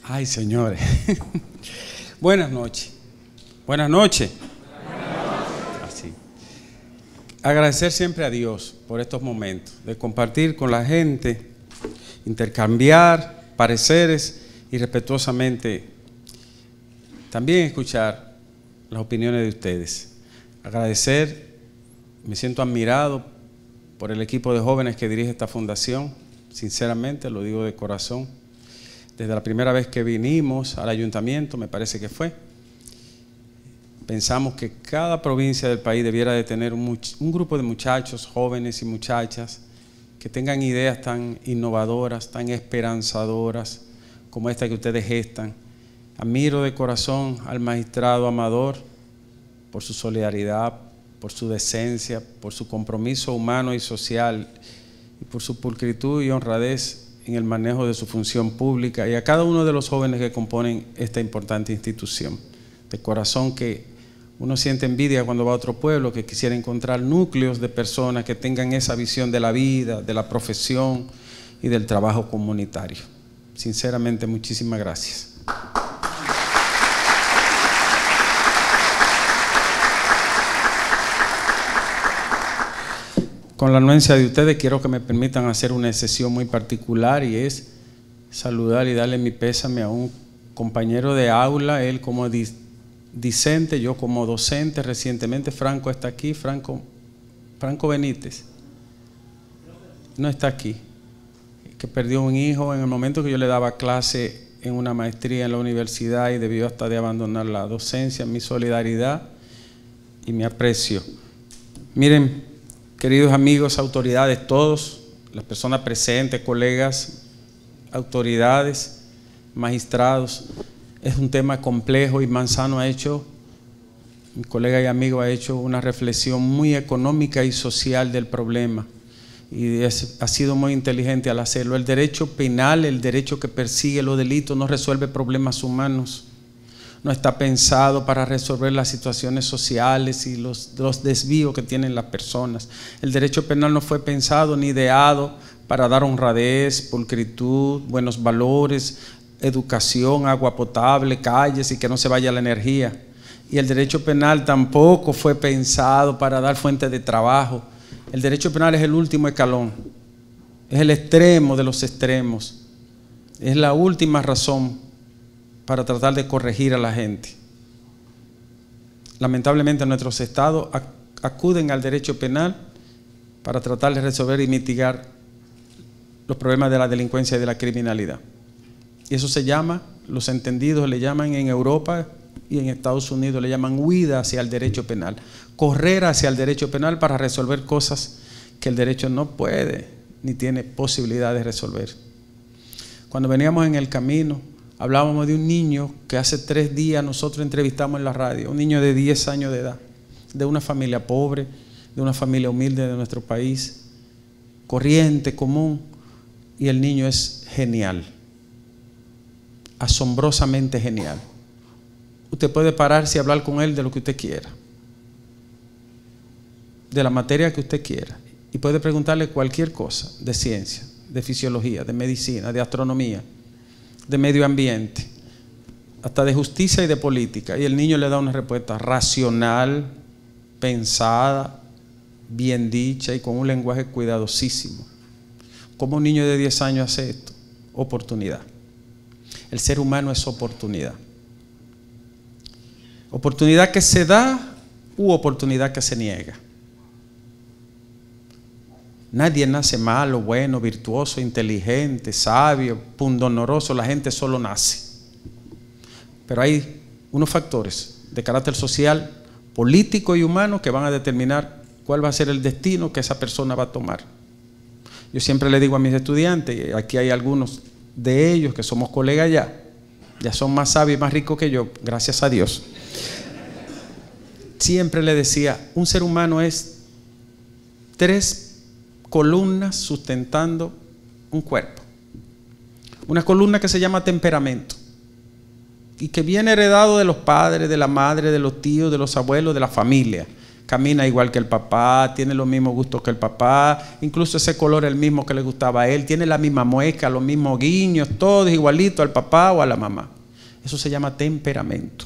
Ay, señores. Buenas noches. Buenas noches. Así. Agradecer siempre a Dios por estos momentos de compartir con la gente, intercambiar pareceres y respetuosamente también escuchar las opiniones de ustedes. Agradecer, me siento admirado por el equipo de jóvenes que dirige esta fundación, sinceramente lo digo de corazón. Desde la primera vez que vinimos al ayuntamiento, me parece que fue, pensamos que cada provincia del país debiera de tener un grupo de muchachos, jóvenes y muchachas que tengan ideas tan innovadoras, tan esperanzadoras como esta que ustedes gestan. Admiro de corazón al magistrado Amador por su solidaridad, por su decencia, por su compromiso humano y social y por su pulcritud y honradez en el manejo de su función pública, y a cada uno de los jóvenes que componen esta importante institución. De corazón que uno siente envidia cuando va a otro pueblo, que quisiera encontrar núcleos de personas que tengan esa visión de la vida, de la profesión y del trabajo comunitario. Sinceramente, muchísimas gracias. Con la anuencia de ustedes, quiero que me permitan hacer una excepción muy particular, y es saludar y darle mi pésame a un compañero de aula, él como discente, yo como docente recientemente. Franco está aquí, Franco Benítez, no está aquí, que perdió un hijo en el momento que yo le daba clase en una maestría en la universidad y debió hasta de abandonar la docencia. Mi solidaridad y mi aprecio. Miren, queridos amigos, autoridades, todos, las personas presentes, colegas, autoridades, magistrados, es un tema complejo y Manzano mi colega y amigo ha hecho una reflexión muy económica y social del problema, y ha sido muy inteligente al hacerlo. El derecho penal, el derecho que persigue los delitos, no resuelve problemas humanos. No está pensado para resolver las situaciones sociales y los desvíos que tienen las personas. El derecho penal no fue pensado ni ideado para dar honradez, pulcritud, buenos valores, educación, agua potable, calles y que no se vaya la energía. Y el derecho penal tampoco fue pensado para dar fuentes de trabajo. El derecho penal es el último escalón, es el extremo de los extremos, es la última razón para tratar de corregir a la gente. Lamentablemente nuestros estados acuden al derecho penal para tratar de resolver y mitigar los problemas de la delincuencia y de la criminalidad. Y eso se llama, los entendidos le llaman en Europa y en Estados Unidos, le llaman huida hacia el derecho penal, correr hacia el derecho penal para resolver cosas que el derecho no puede ni tiene posibilidad de resolver. Cuando veníamos en el camino, hablábamos de un niño que hace 3 días nosotros entrevistamos en la radio, un niño de 10 años de edad, de una familia pobre, de una familia humilde de nuestro país, corriente, común, y el niño es genial, asombrosamente genial. usted puede pararse y hablar con él de lo que usted quiera, de la materia que usted quiera, y puede preguntarle cualquier cosa de ciencia, de fisiología, de medicina, de astronomía, de medio ambiente, hasta de justicia y de política, y el niño le da una respuesta racional, pensada, bien dicha y con un lenguaje cuidadosísimo. ¿Cómo un niño de 10 años hace esto? Oportunidad. El ser humano es oportunidad. Oportunidad que se da u oportunidad que se niega. Nadie nace malo, bueno, virtuoso, inteligente, sabio, pundonoroso. La gente solo nace. Pero hay unos factores de carácter social, político y humano que van a determinar cuál va a ser el destino que esa persona va a tomar. Yo siempre le digo a mis estudiantes, aquí hay algunos de ellos que somos colegas ya son más sabios y más ricos que yo, gracias a Dios. Siempre le decía, un ser humano es 3 columnas sustentando un cuerpo. Una columna que se llama temperamento y que viene heredado de los padres, de la madre, de los tíos, de los abuelos, de la familia. Camina igual que el papá, tiene los mismos gustos que el papá, incluso ese color es el mismo que le gustaba a él, tiene la misma mueca, los mismos guiños, todo igualito al papá o a la mamá. Eso se llama temperamento.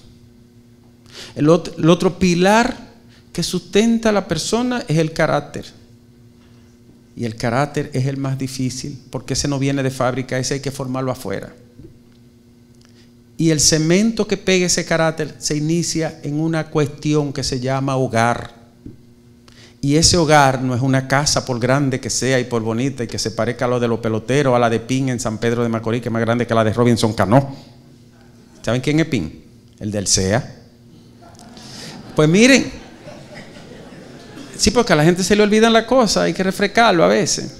El otro pilar que sustenta a la persona es el carácter. Y el carácter es el más difícil porque ese no viene de fábrica, ese hay que formarlo afuera. Y el cemento que pega ese carácter se inicia en una cuestión que se llama hogar. Y ese hogar no es una casa por grande que sea y por bonita y que se parezca a lo de los peloteros, a la de Pin en San Pedro de Macorís, que es más grande que la de Robinson Cano. ¿Saben quién es Pin? El del CEA. Pues miren, sí, porque a la gente se le olvidan las cosas, hay que refrescarlo a veces.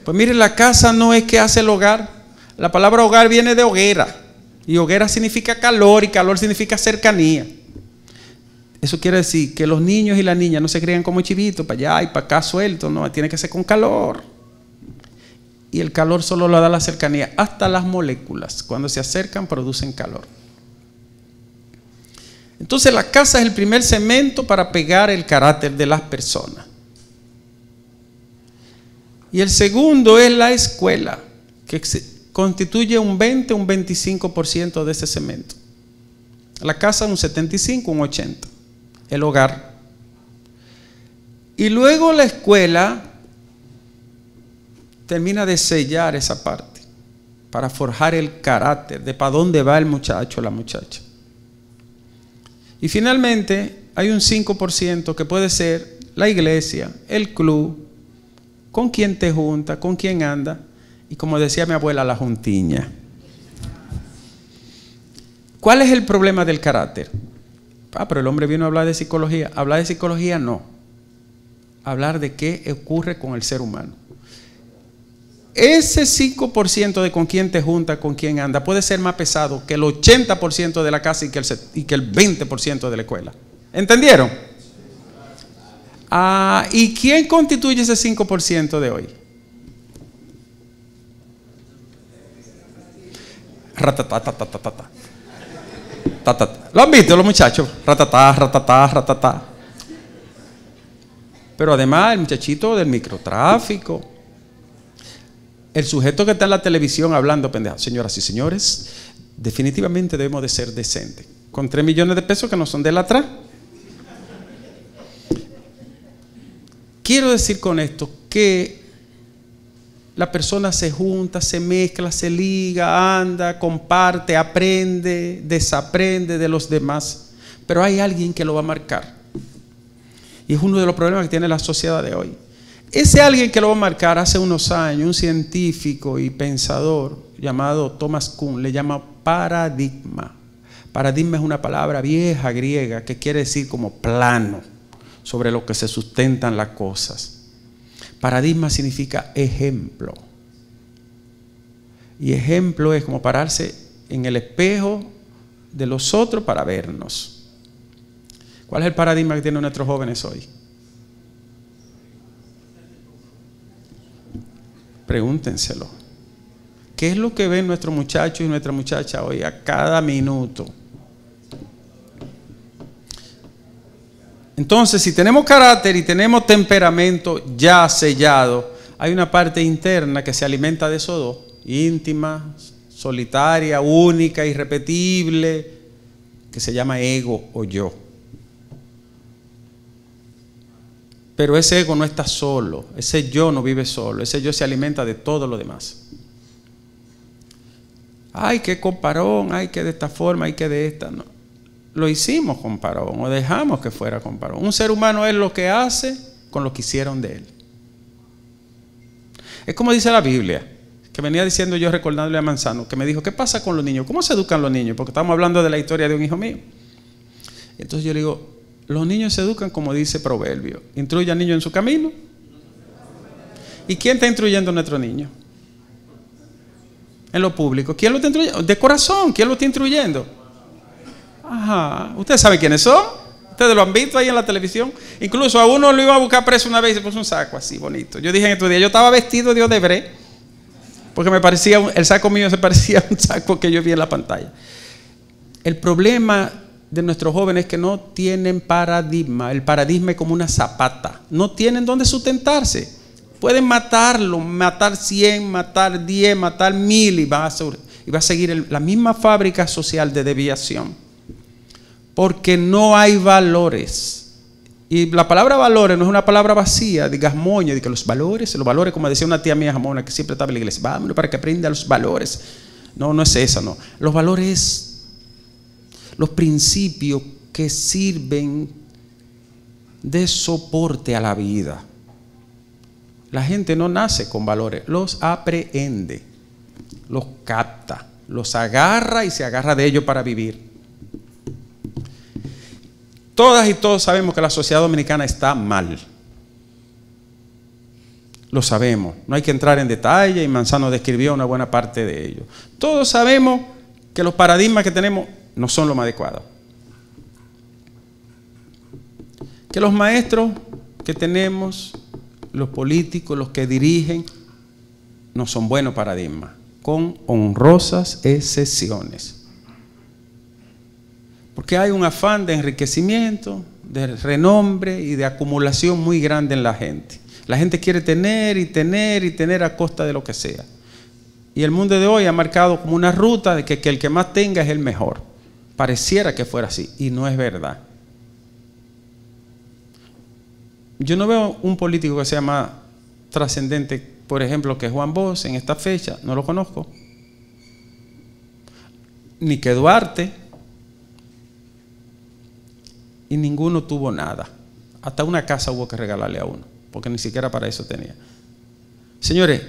Pues miren, la casa no es que hace el hogar. La palabra hogar viene de hoguera. Y hoguera significa calor y calor significa cercanía. Eso quiere decir que los niños y las niñas no se crían como chivitos para allá y para acá sueltos, no, tiene que ser con calor. Y el calor solo lo da la cercanía. Hasta las moléculas, cuando se acercan, producen calor. Entonces la casa es el primer cemento para pegar el carácter de las personas. Y el segundo es la escuela, que constituye un 20 o un 25% de ese cemento. La casa un 75, un 80. El hogar. Y luego la escuela termina de sellar esa parte para forjar el carácter de para dónde va el muchacho o la muchacha. Y finalmente hay un 5% que puede ser la iglesia, el club, con quién te junta, con quién anda. Y como decía mi abuela, la juntiña. ¿Cuál es el problema del carácter? Pero el hombre vino a hablar de psicología. Hablar de psicología no. Hablar de qué ocurre con el ser humano. Ese 5% de con quién te junta, con quién anda, puede ser más pesado que el 80% de la casa y que el 20% de la escuela. ¿Entendieron? ¿Y quién constituye ese 5% de hoy? Ratatá. ¿Lo han visto los muchachos? Ratatá. Pero además el muchachito del microtráfico, el sujeto que está en la televisión hablando pendejadas. Señoras y señores, definitivamente debemos de ser decentes. Con 3 millones de pesos que no son de la atrás. Quiero decir con esto que la persona se junta, se mezcla, se liga, anda, comparte, aprende, desaprende de los demás. Pero hay alguien que lo va a marcar. Y es uno de los problemas que tiene la sociedad de hoy. Ese alguien que lo va a marcar hace unos años, un científico y pensador llamado Thomas Kuhn, le llama paradigma. Paradigma es una palabra vieja griega que quiere decir como plano sobre lo que se sustentan las cosas. Paradigma significa ejemplo. Y ejemplo es como pararse en el espejo de los otros para vernos. ¿Cuál es el paradigma que tienen nuestros jóvenes hoy? Pregúntenselo. ¿Qué es lo que ven nuestros muchachos y nuestra muchacha hoy a cada minuto? Entonces, si tenemos carácter y tenemos temperamento ya sellado, hay una parte interna que se alimenta de esos dos, íntima, solitaria, única, irrepetible, que se llama ego o yo. Pero ese ego no está solo, ese yo no vive solo, ese yo se alimenta de todo lo demás. Ay, qué comparón, ay, que de esta forma, ay, que de esta. No. Lo hicimos comparón, o dejamos que fuera comparón. Un ser humano es lo que hace con lo que hicieron de él. Es como dice la Biblia, que venía diciendo yo recordándole a Manzano, que me dijo, ¿qué pasa con los niños? ¿Cómo se educan los niños? Porque estamos hablando de la historia de un hijo mío. Entonces yo le digo, los niños se educan como dice Proverbio. Instruye al niño en su camino. ¿Y quién está instruyendo a nuestro niño? En lo público. ¿Quién lo está instruyendo? De corazón. ¿Quién lo está instruyendo? Ajá. ¿Ustedes saben quiénes son? Ustedes lo han visto ahí en la televisión. Incluso a uno lo iba a buscar preso una vez y se puso un saco así bonito. Yo dije en estos días, yo estaba vestido de Odebrecht porque me parecía, el saco mío se parecía a un saco que yo vi en la pantalla. El problema de nuestros jóvenes es que no tienen paradigma. El paradigma es como una zapata. No tienen dónde sustentarse. Pueden matarlo, matar 100, matar 10, matar 1000 y va a seguir la misma fábrica social de desviación. Porque no hay valores. Y la palabra valores no es una palabra vacía, digas moño, de que los valores, como decía una tía mía jamona que siempre estaba en la iglesia, vámonos para que aprenda los valores. No, no es esa, no. Los valores, los principios que sirven de soporte a la vida. La gente no nace con valores, los aprende, los capta, los agarra y se agarra de ellos para vivir. Todas y todos sabemos que la sociedad dominicana está mal. Lo sabemos, no hay que entrar en detalle y Manzano describió una buena parte de ello. Todos sabemos que los paradigmas que tenemos no son los más adecuados. Que los maestros que tenemos, los políticos, los que dirigen, no son buenos paradigmas, con honrosas excepciones. Porque hay un afán de enriquecimiento, de renombre y de acumulación muy grande en la gente. La gente quiere tener y tener y tener a costa de lo que sea. Y el mundo de hoy ha marcado como una ruta de que el que más tenga es el mejor. Pareciera que fuera así y no es verdad. Yo no veo un político que sea más trascendente, por ejemplo, que Juan Bosch en esta fecha, no lo conozco. Ni que Duarte. Y ninguno tuvo nada. Hasta una casa hubo que regalarle a uno, porque ni siquiera para eso tenía. Señores,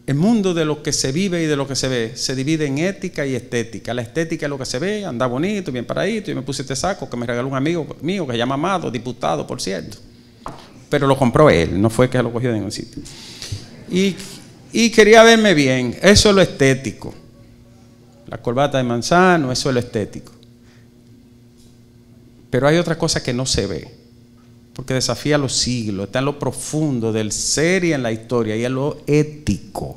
el mundo de lo que se vive y de lo que se ve se divide en ética y estética. La estética es lo que se ve, anda bonito, bien paradito. Yo me puse este saco que me regaló un amigo mío que se llama Amado, diputado, por cierto. Pero lo compró él, no fue que lo cogió de ningún sitio. Y quería verme bien. Eso es lo estético. La corbata de Manzano, eso es lo estético. Pero hay otra cosa que no se ve, porque desafía los siglos, está en lo profundo del ser y en la historia, y es lo ético.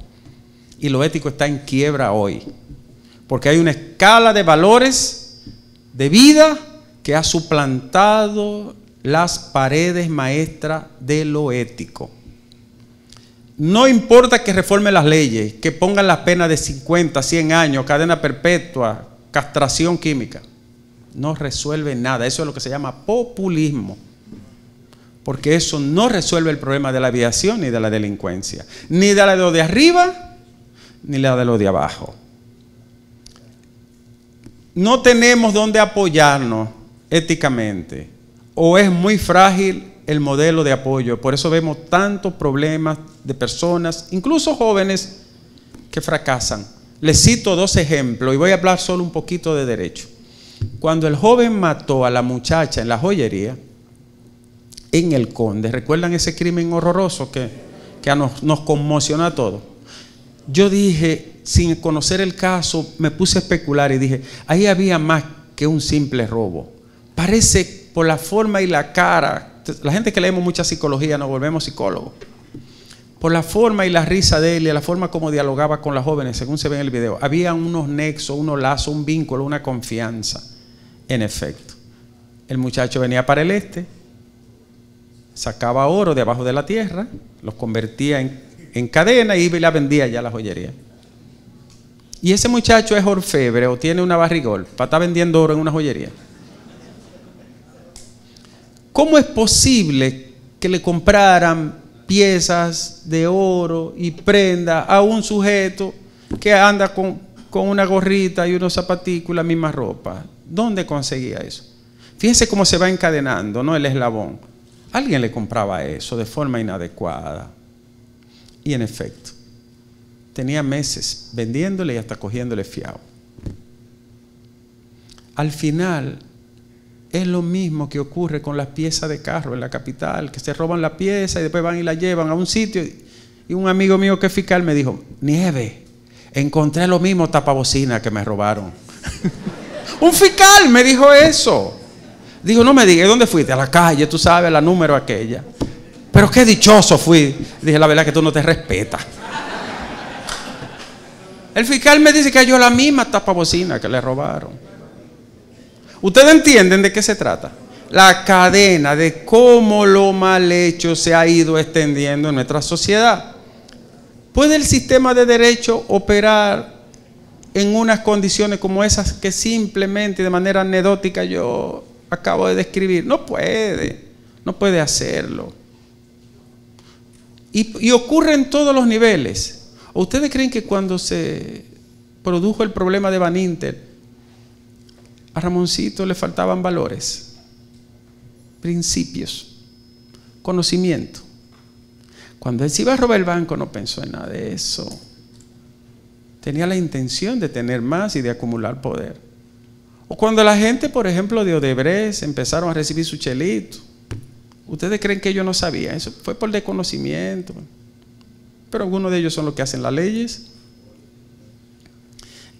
Y lo ético está en quiebra hoy, porque hay una escala de valores de vida que ha suplantado las paredes maestras de lo ético. No importa que reforme las leyes, que pongan las penas de 50, 100 años, cadena perpetua, castración química. No resuelve nada. Eso es lo que se llama populismo. Porque eso no resuelve el problema de la aviación ni de la delincuencia. Ni de la de lo de arriba, ni la de lo de abajo. No tenemos dónde apoyarnos éticamente. O es muy frágil el modelo de apoyo. Por eso vemos tantos problemas de personas, incluso jóvenes, que fracasan. Les cito 2 ejemplos y voy a hablar solo un poquito de derecho. Cuando el joven mató a la muchacha en la joyería, en el Conde, ¿recuerdan ese crimen horroroso que nos conmocionó a todos? Yo dije, sin conocer el caso, me puse a especular y dije, ahí había más que un simple robo. Parece por la forma y la cara, la gente que leemos mucha psicología nos volvemos psicólogos. Por la forma y la risa de él y la forma como dialogaba con las jóvenes, según se ve en el video, había unos nexos, unos lazos, un vínculo, una confianza, en efecto. El muchacho venía para el este, sacaba oro de abajo de la tierra, los convertía en cadena y iba y la vendía ya a la joyería. Y ese muchacho es orfebre o tiene una barrigol para estar vendiendo oro en una joyería. ¿Cómo es posible que le compraran piezas de oro y prenda a un sujeto que anda con una gorrita y unos zapaticos y la misma ropa? ¿Dónde conseguía eso? Fíjense cómo se va encadenando, ¿no? El eslabón. Alguien le compraba eso de forma inadecuada. Y en efecto, tenía meses vendiéndole y hasta cogiéndole fiado. Al final, es lo mismo que ocurre con las piezas de carro en la capital, que se roban la pieza y después van y la llevan a un sitio. Y un amigo mío que es fiscal me dijo: Nieve, encontré lo mismo tapabocina que me robaron. Un fiscal me dijo eso. Digo, no me digas, ¿dónde fuiste? A la calle, tú sabes, la número aquella. Pero qué dichoso fui. Dije, la verdad que tú no te respetas. El fiscal me dice que yo la misma tapabocina que le robaron. ¿Ustedes entienden de qué se trata? La cadena de cómo lo mal hecho se ha ido extendiendo en nuestra sociedad. ¿Puede el sistema de derecho operar en unas condiciones como esas que simplemente de manera anecdótica yo acabo de describir? No puede hacerlo. Y ocurre en todos los niveles. ¿Ustedes creen que cuando se produjo el problema de Baninter, a Ramoncito le faltaban valores, principios, conocimiento? Cuando él se iba a robar el banco no pensó en nada de eso. Tenía la intención de tener más y de acumular poder. O cuando la gente, por ejemplo, de Odebrecht empezaron a recibir su chelito. ¿Ustedes creen que ellos no sabían? Eso fue por desconocimiento. Pero algunos de ellos son los que hacen las leyes.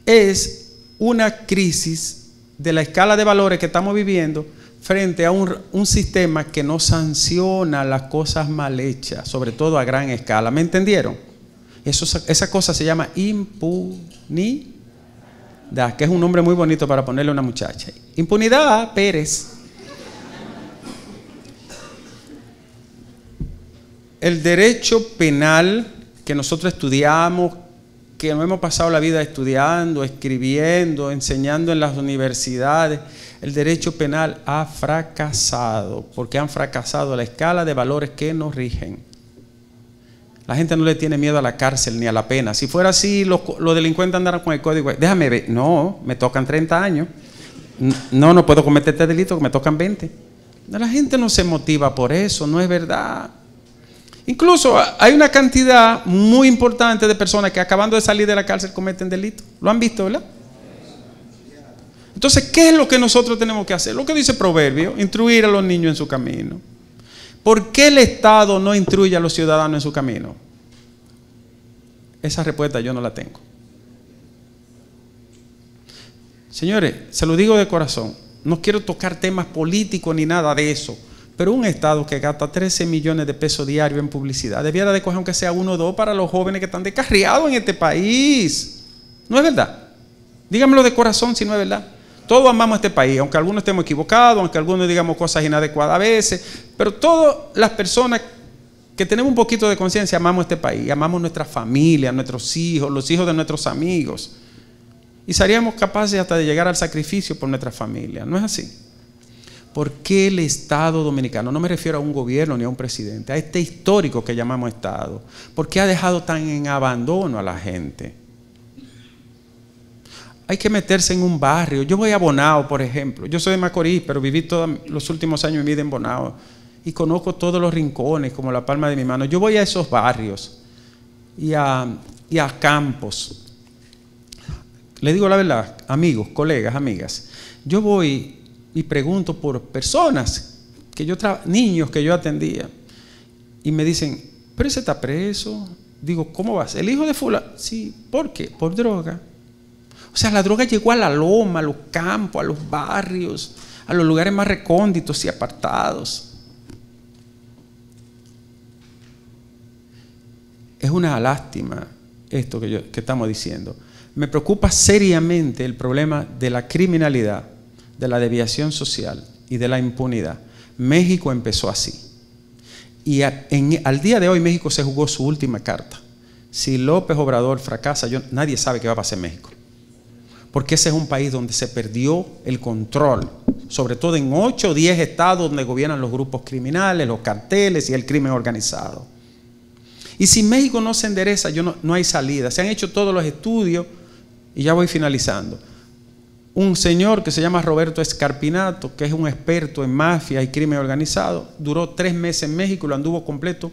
Es una crisis de la escala de valores que estamos viviendo frente a un sistema que no sanciona las cosas mal hechas, sobre todo a gran escala. ¿Me entendieron? Esa cosa se llama impunidad, que es un nombre muy bonito para ponerle a una muchacha. Impunidad Pérez. El derecho penal que nosotros estudiamos, que nos hemos pasado la vida estudiando, escribiendo, enseñando en las universidades, el derecho penal ha fracasado, porque han fracasado la escala de valores que nos rigen. La gente no le tiene miedo a la cárcel ni a la pena. Si fuera así, los delincuentes andaran con el código. Déjame ver. No, me tocan 30 años. No puedo cometer este delito, que me tocan 20. La gente no se motiva por eso, no es verdad. Incluso hay una cantidad muy importante de personas que acabando de salir de la cárcel cometen delitos. ¿Lo han visto, verdad? Entonces, ¿qué es lo que nosotros tenemos que hacer? Lo que dice Proverbio: instruir a los niños en su camino. ¿Por qué el Estado no instruye a los ciudadanos en su camino? Esa respuesta yo no la tengo. Señores, se lo digo de corazón, no quiero tocar temas políticos ni nada de eso, pero un Estado que gasta 13 millones de pesos diarios en publicidad debiera de coger aunque sea 1 o 2 para los jóvenes que están descarriados en este país. ¿No es verdad? Díganmelo de corazón si no es verdad. Todos amamos este país, aunque algunos estemos equivocados, aunque algunos digamos cosas inadecuadas a veces, pero todas las personas que tenemos un poquito de conciencia amamos este país, amamos nuestra familia, nuestros hijos, los hijos de nuestros amigos, y seríamos capaces hasta de llegar al sacrificio por nuestra familia. ¿No es así? ¿Por qué el Estado dominicano, no me refiero a un gobierno ni a un presidente, a este histórico que llamamos Estado, por qué ha dejado tan en abandono a la gente? Hay que meterse en un barrio. Yo voy a Bonao, por ejemplo. Yo soy de Macorís, pero viví todos los últimos años de mi vida en Bonao y conozco todos los rincones como la palma de mi mano. Yo voy a esos barrios y a campos. Le digo la verdad, amigos, colegas, amigas. Yo voy y pregunto por personas, niños que yo atendía, y me dicen: ¿pero ese está preso? Digo, ¿cómo vas? ¿El hijo de fulano? Sí, ¿por qué? Por droga. O sea, la droga llegó a la loma, a los campos, a los barrios, a los lugares más recónditos y apartados. Es una lástima esto que estamos diciendo. Me preocupa seriamente el problema de la criminalidad, de la desviación social y de la impunidad. México empezó así. Y al día de hoy México se jugó su última carta. Si López Obrador fracasa, nadie sabe qué va a pasar en México. Porque ese es un país donde se perdió el control, sobre todo en 8 o 10 estados donde gobiernan los grupos criminales, los carteles y el crimen organizado. Y si México no se endereza, no hay salida. Se han hecho todos los estudios y ya voy finalizando. Un señor que se llama Roberto Escarpinato, que es un experto en mafia y crimen organizado, duró 3 meses en México y lo anduvo completo,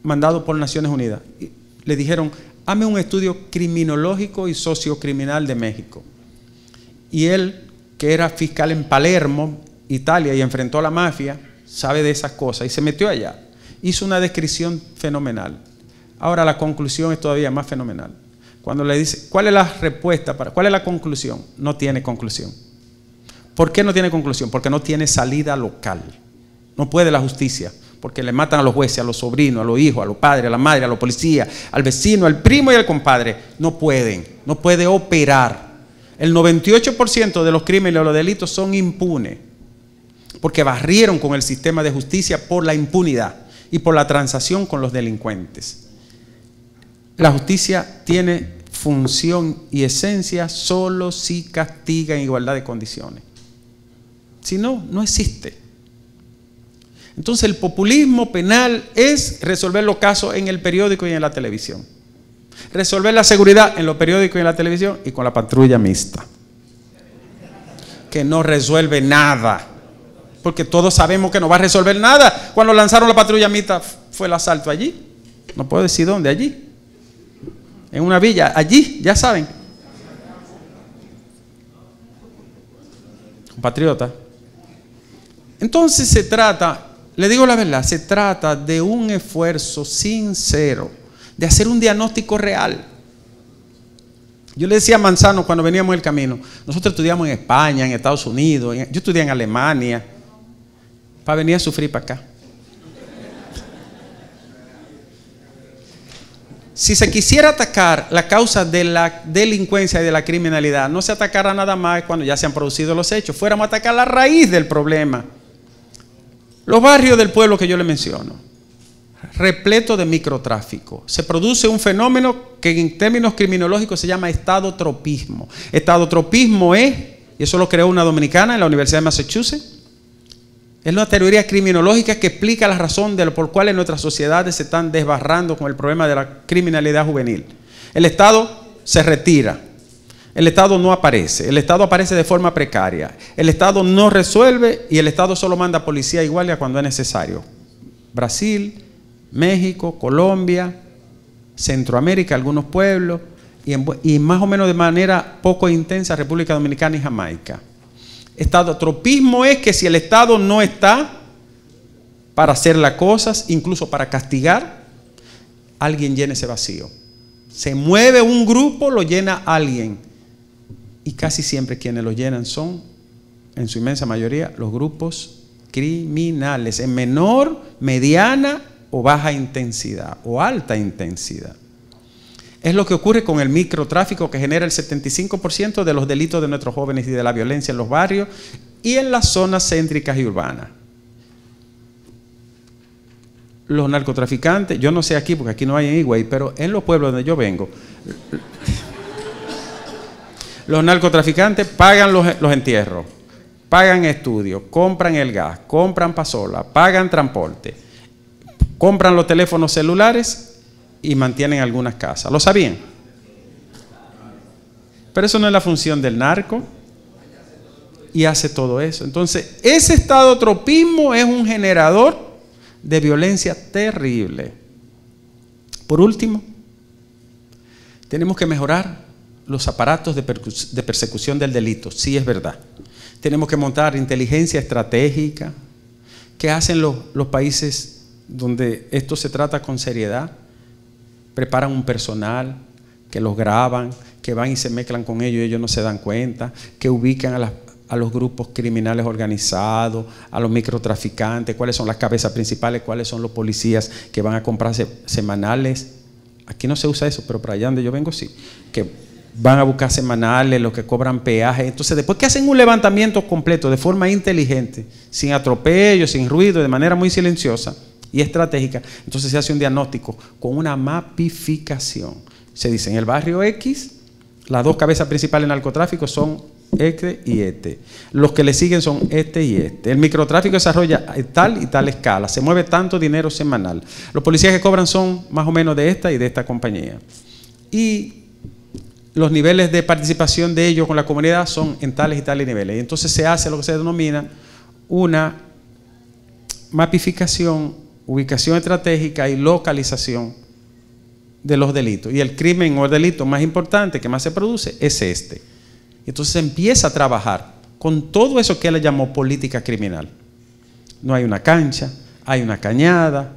mandado por Naciones Unidas. Y le dijeron, hazme un estudio criminológico y sociocriminal de México. Y él, que era fiscal en Palermo, Italia, y enfrentó a la mafia, sabe de esas cosas y se metió allá. Hizo una descripción fenomenal. Ahora la conclusión es todavía más fenomenal. Cuando le dice, ¿cuál es la respuesta? ¿Cuál es la conclusión? No tiene conclusión. ¿Por qué no tiene conclusión? Porque no tiene salida local. No puede la justicia, porque le matan a los jueces, a los sobrinos, a los hijos, a los padres, a la madre, a los policías, al vecino, al primo y al compadre. No pueden, no puede operar. El 98% de los crímenes o los delitos son impunes, porque barrieron con el sistema de justicia por la impunidad y por la transacción con los delincuentes. La justicia tiene función y esencia solo si castiga en igualdad de condiciones. Si no, no existe. Entonces el populismo penal es resolver los casos en el periódico y en la televisión. Resolver la seguridad en los periódicos y en la televisión y con la patrulla mixta, que no resuelve nada, porque todos sabemos que no va a resolver nada. Cuando lanzaron la patrulla mixta fue el asalto allí, no puedo decir dónde, allí, en una villa, allí, ya saben. Compatriota. Entonces se trata, le digo la verdad, se trata de un esfuerzo sincero, de hacer un diagnóstico real. Yo le decía a Manzano cuando veníamos en el camino, nosotros estudiamos en España, en Estados Unidos, yo estudié en Alemania, para venir a sufrir para acá. Si se quisiera atacar la causa de la delincuencia y de la criminalidad, no se atacara nada más cuando ya se han producido los hechos, fuéramos a atacar la raíz del problema. Los barrios del pueblo que yo le menciono, repleto de microtráfico. Se produce un fenómeno que en términos criminológicos se llama estadotropismo. Estadotropismo es, y eso lo creó una dominicana en la Universidad de Massachusetts, es una teoría criminológica que explica la razón de por cual nuestras sociedades se están desbarrando con el problema de la criminalidad juvenil. El Estado se retira, el Estado no aparece, el Estado aparece de forma precaria, el Estado no resuelve y el Estado solo manda policía y guardia cuando es necesario. Brasil, México, Colombia, Centroamérica, algunos pueblos y más o menos de manera poco intensa República Dominicana y Jamaica. Estadotropismo es que si el Estado no está para hacer las cosas, incluso para castigar, alguien llena ese vacío. Se mueve un grupo, lo llena alguien. Y casi siempre quienes lo llenan son, en su inmensa mayoría, los grupos criminales, en menor, mediana o baja intensidad o alta intensidad. Es lo que ocurre con el microtráfico, que genera el 75% de los delitos de nuestros jóvenes y de la violencia en los barrios y en las zonas céntricas y urbanas. Los narcotraficantes, yo no sé aquí porque aquí no hay en Higüey, pero en los pueblos donde yo vengo, los narcotraficantes pagan los entierros, pagan estudios, compran el gas, compran pasola, pagan transporte, compran los teléfonos celulares y mantienen algunas casas. ¿Lo sabían? Pero eso no es la función del narco y hace todo eso. Entonces, ese estadotropismo es un generador de violencia terrible. Por último, tenemos que mejorar los aparatos de persecución del delito. Sí, es verdad. Tenemos que montar inteligencia estratégica. ¿Qué hacen los países donde esto se trata con seriedad? Preparan un personal, que los graban, que van y se mezclan con ellos y ellos no se dan cuenta, que ubican a los grupos criminales organizados, a los microtraficantes, cuáles son las cabezas principales, cuáles son los policías que van a comprarse semanales. Aquí no se usa eso, pero para allá donde yo vengo sí, que van a buscar semanales, los que cobran peaje. Entonces, después que hacen un levantamiento completo de forma inteligente, sin atropello, sin ruido, de manera muy silenciosa y estratégica, entonces se hace un diagnóstico con una mapificación. Se dice, en el barrio X, las dos cabezas principales del narcotráfico son este y este. Los que le siguen son este y este. El microtráfico desarrolla tal y tal escala. Se mueve tanto dinero semanal. Los policías que cobran son más o menos de esta y de esta compañía. Y los niveles de participación de ellos con la comunidad son en tales y tales niveles. Y entonces se hace lo que se denomina una mapificación, ubicación estratégica y localización de los delitos. Y el crimen o el delito más importante que más se produce es este. Entonces se empieza a trabajar con todo eso que él llamó política criminal. No hay una cancha, hay una cañada,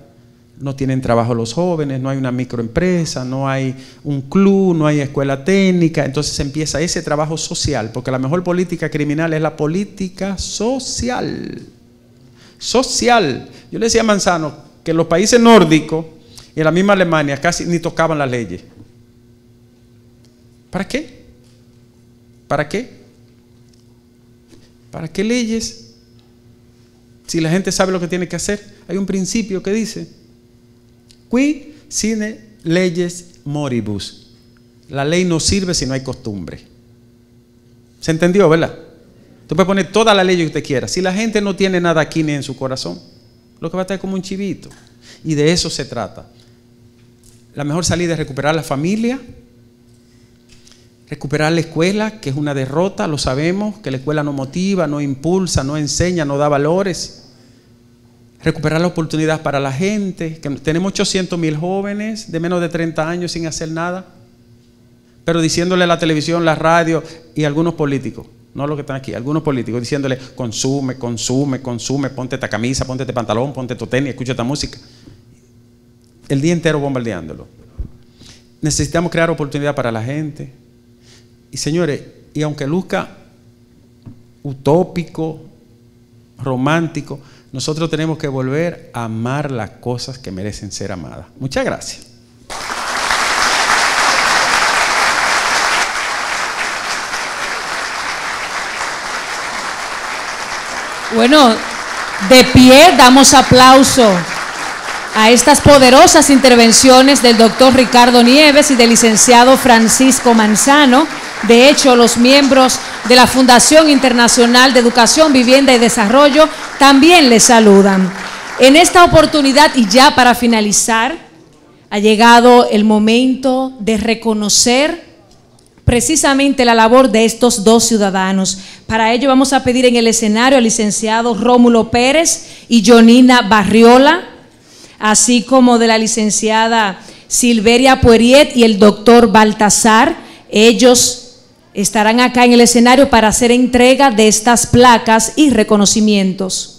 no tienen trabajo los jóvenes, no hay una microempresa, no hay un club, no hay escuela técnica. Entonces empieza ese trabajo social, porque la mejor política criminal es la política social. Social. Yo le decía a Manzano que en los países nórdicos y en la misma Alemania casi ni tocaban las leyes. ¿Para qué? ¿Para qué? ¿Para qué leyes? Si la gente sabe lo que tiene que hacer. Hay un principio que dice: qui sine leyes moribus. La ley no sirve si no hay costumbre. ¿Se entendió, verdad? Tú puedes poner toda la ley que usted quiera. Si la gente no tiene nada aquí ni en su corazón, lo que va a estar como un chivito. Y de eso se trata. La mejor salida es recuperar la familia, recuperar la escuela, que es una derrota, lo sabemos, que la escuela no motiva, no impulsa, no enseña, no da valores. Recuperar la oportunidad para la gente, que tenemos 800,000 jóvenes de menos de 30 años sin hacer nada, pero diciéndole a la televisión, la radio y algunos políticos, no los que están aquí, algunos políticos diciéndole: consume, consume, consume, ponte esta camisa, ponte este pantalón, ponte tu tenis, escucha esta música. El día entero bombardeándolo. Necesitamos crear oportunidad para la gente. Y señores, y aunque luzca utópico, romántico, nosotros tenemos que volver a amar las cosas que merecen ser amadas. Muchas gracias. Bueno, de pie damos aplauso a estas poderosas intervenciones del doctor Ricardo Nieves y del licenciado Francisco Manzano. De hecho, los miembros de la Fundación Internacional de Educación, Vivienda y Desarrollo también les saludan. En esta oportunidad, y ya para finalizar, ha llegado el momento de reconocer precisamente la labor de estos dos ciudadanos. Para ello vamos a pedir en el escenario al licenciado Rómulo Pérez y Yonina Barriola, así como de la licenciada Silveria Poirier y el doctor Baltasar. Ellos estarán acá en el escenario para hacer entrega de estas placas y reconocimientos.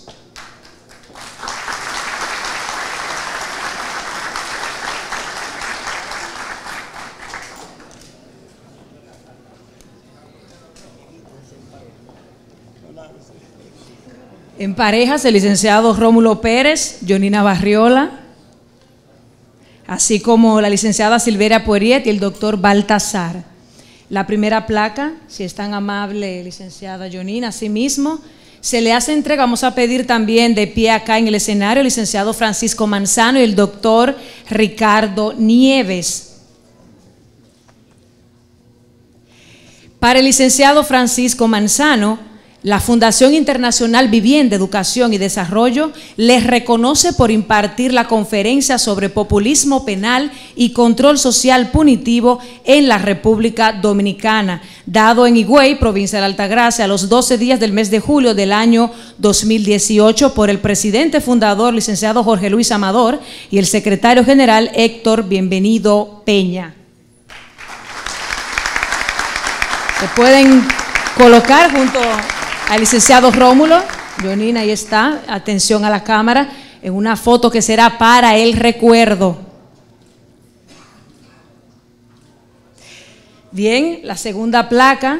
En parejas, el licenciado Rómulo Pérez, Yonina Barriola, así como la licenciada Silveria Poirier y el doctor Baltasar. La primera placa, si es tan amable, licenciada Yonina, asimismo, se le hace entrega. Vamos a pedir también de pie acá en el escenario el licenciado Francisco Manzano y el doctor Ricardo Nieves. Para el licenciado Francisco Manzano, la Fundación Internacional Vivienda, Educación y Desarrollo les reconoce por impartir la conferencia sobre populismo penal y control social punitivo en la República Dominicana, dado en Higüey, provincia de Altagracia, a los 12 días del mes de julio del año 2018 por el presidente fundador, licenciado Jorge Luis Amador, y el secretario general Héctor Bienvenido Peña. Se pueden colocar junto al licenciado Rómulo. Yonina, ahí está, atención a la cámara, en una foto que será para el recuerdo. Bien, la segunda placa.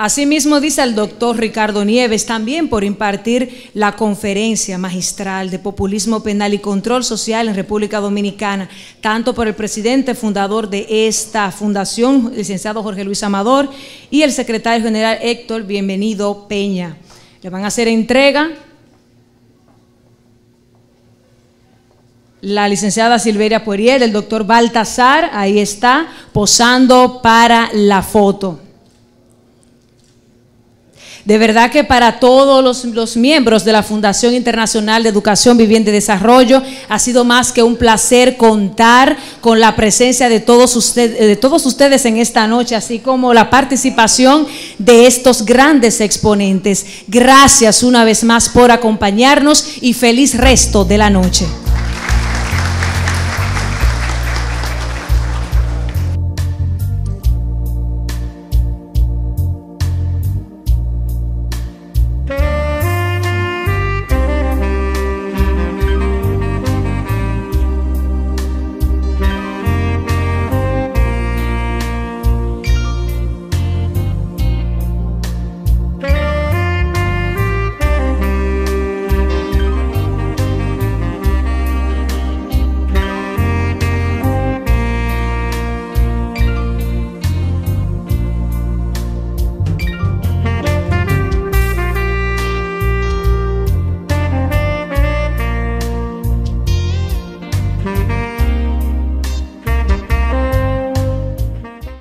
Asimismo, dice el doctor Ricardo Nieves, también por impartir la conferencia magistral de populismo penal y control social en República Dominicana, tanto por el presidente fundador de esta fundación, licenciado Jorge Luis Amador, y el secretario general Héctor Bienvenido Peña. Le van a hacer entrega la licenciada Silveria Poirier, el doctor Baltasar, ahí está, posando para la foto. De verdad que para todos los miembros de la Fundación Internacional de Educación, Vivienda y Desarrollo ha sido más que un placer contar con la presencia de todos ustedes en esta noche, así como la participación de estos grandes exponentes. Gracias una vez más por acompañarnos y feliz resto de la noche.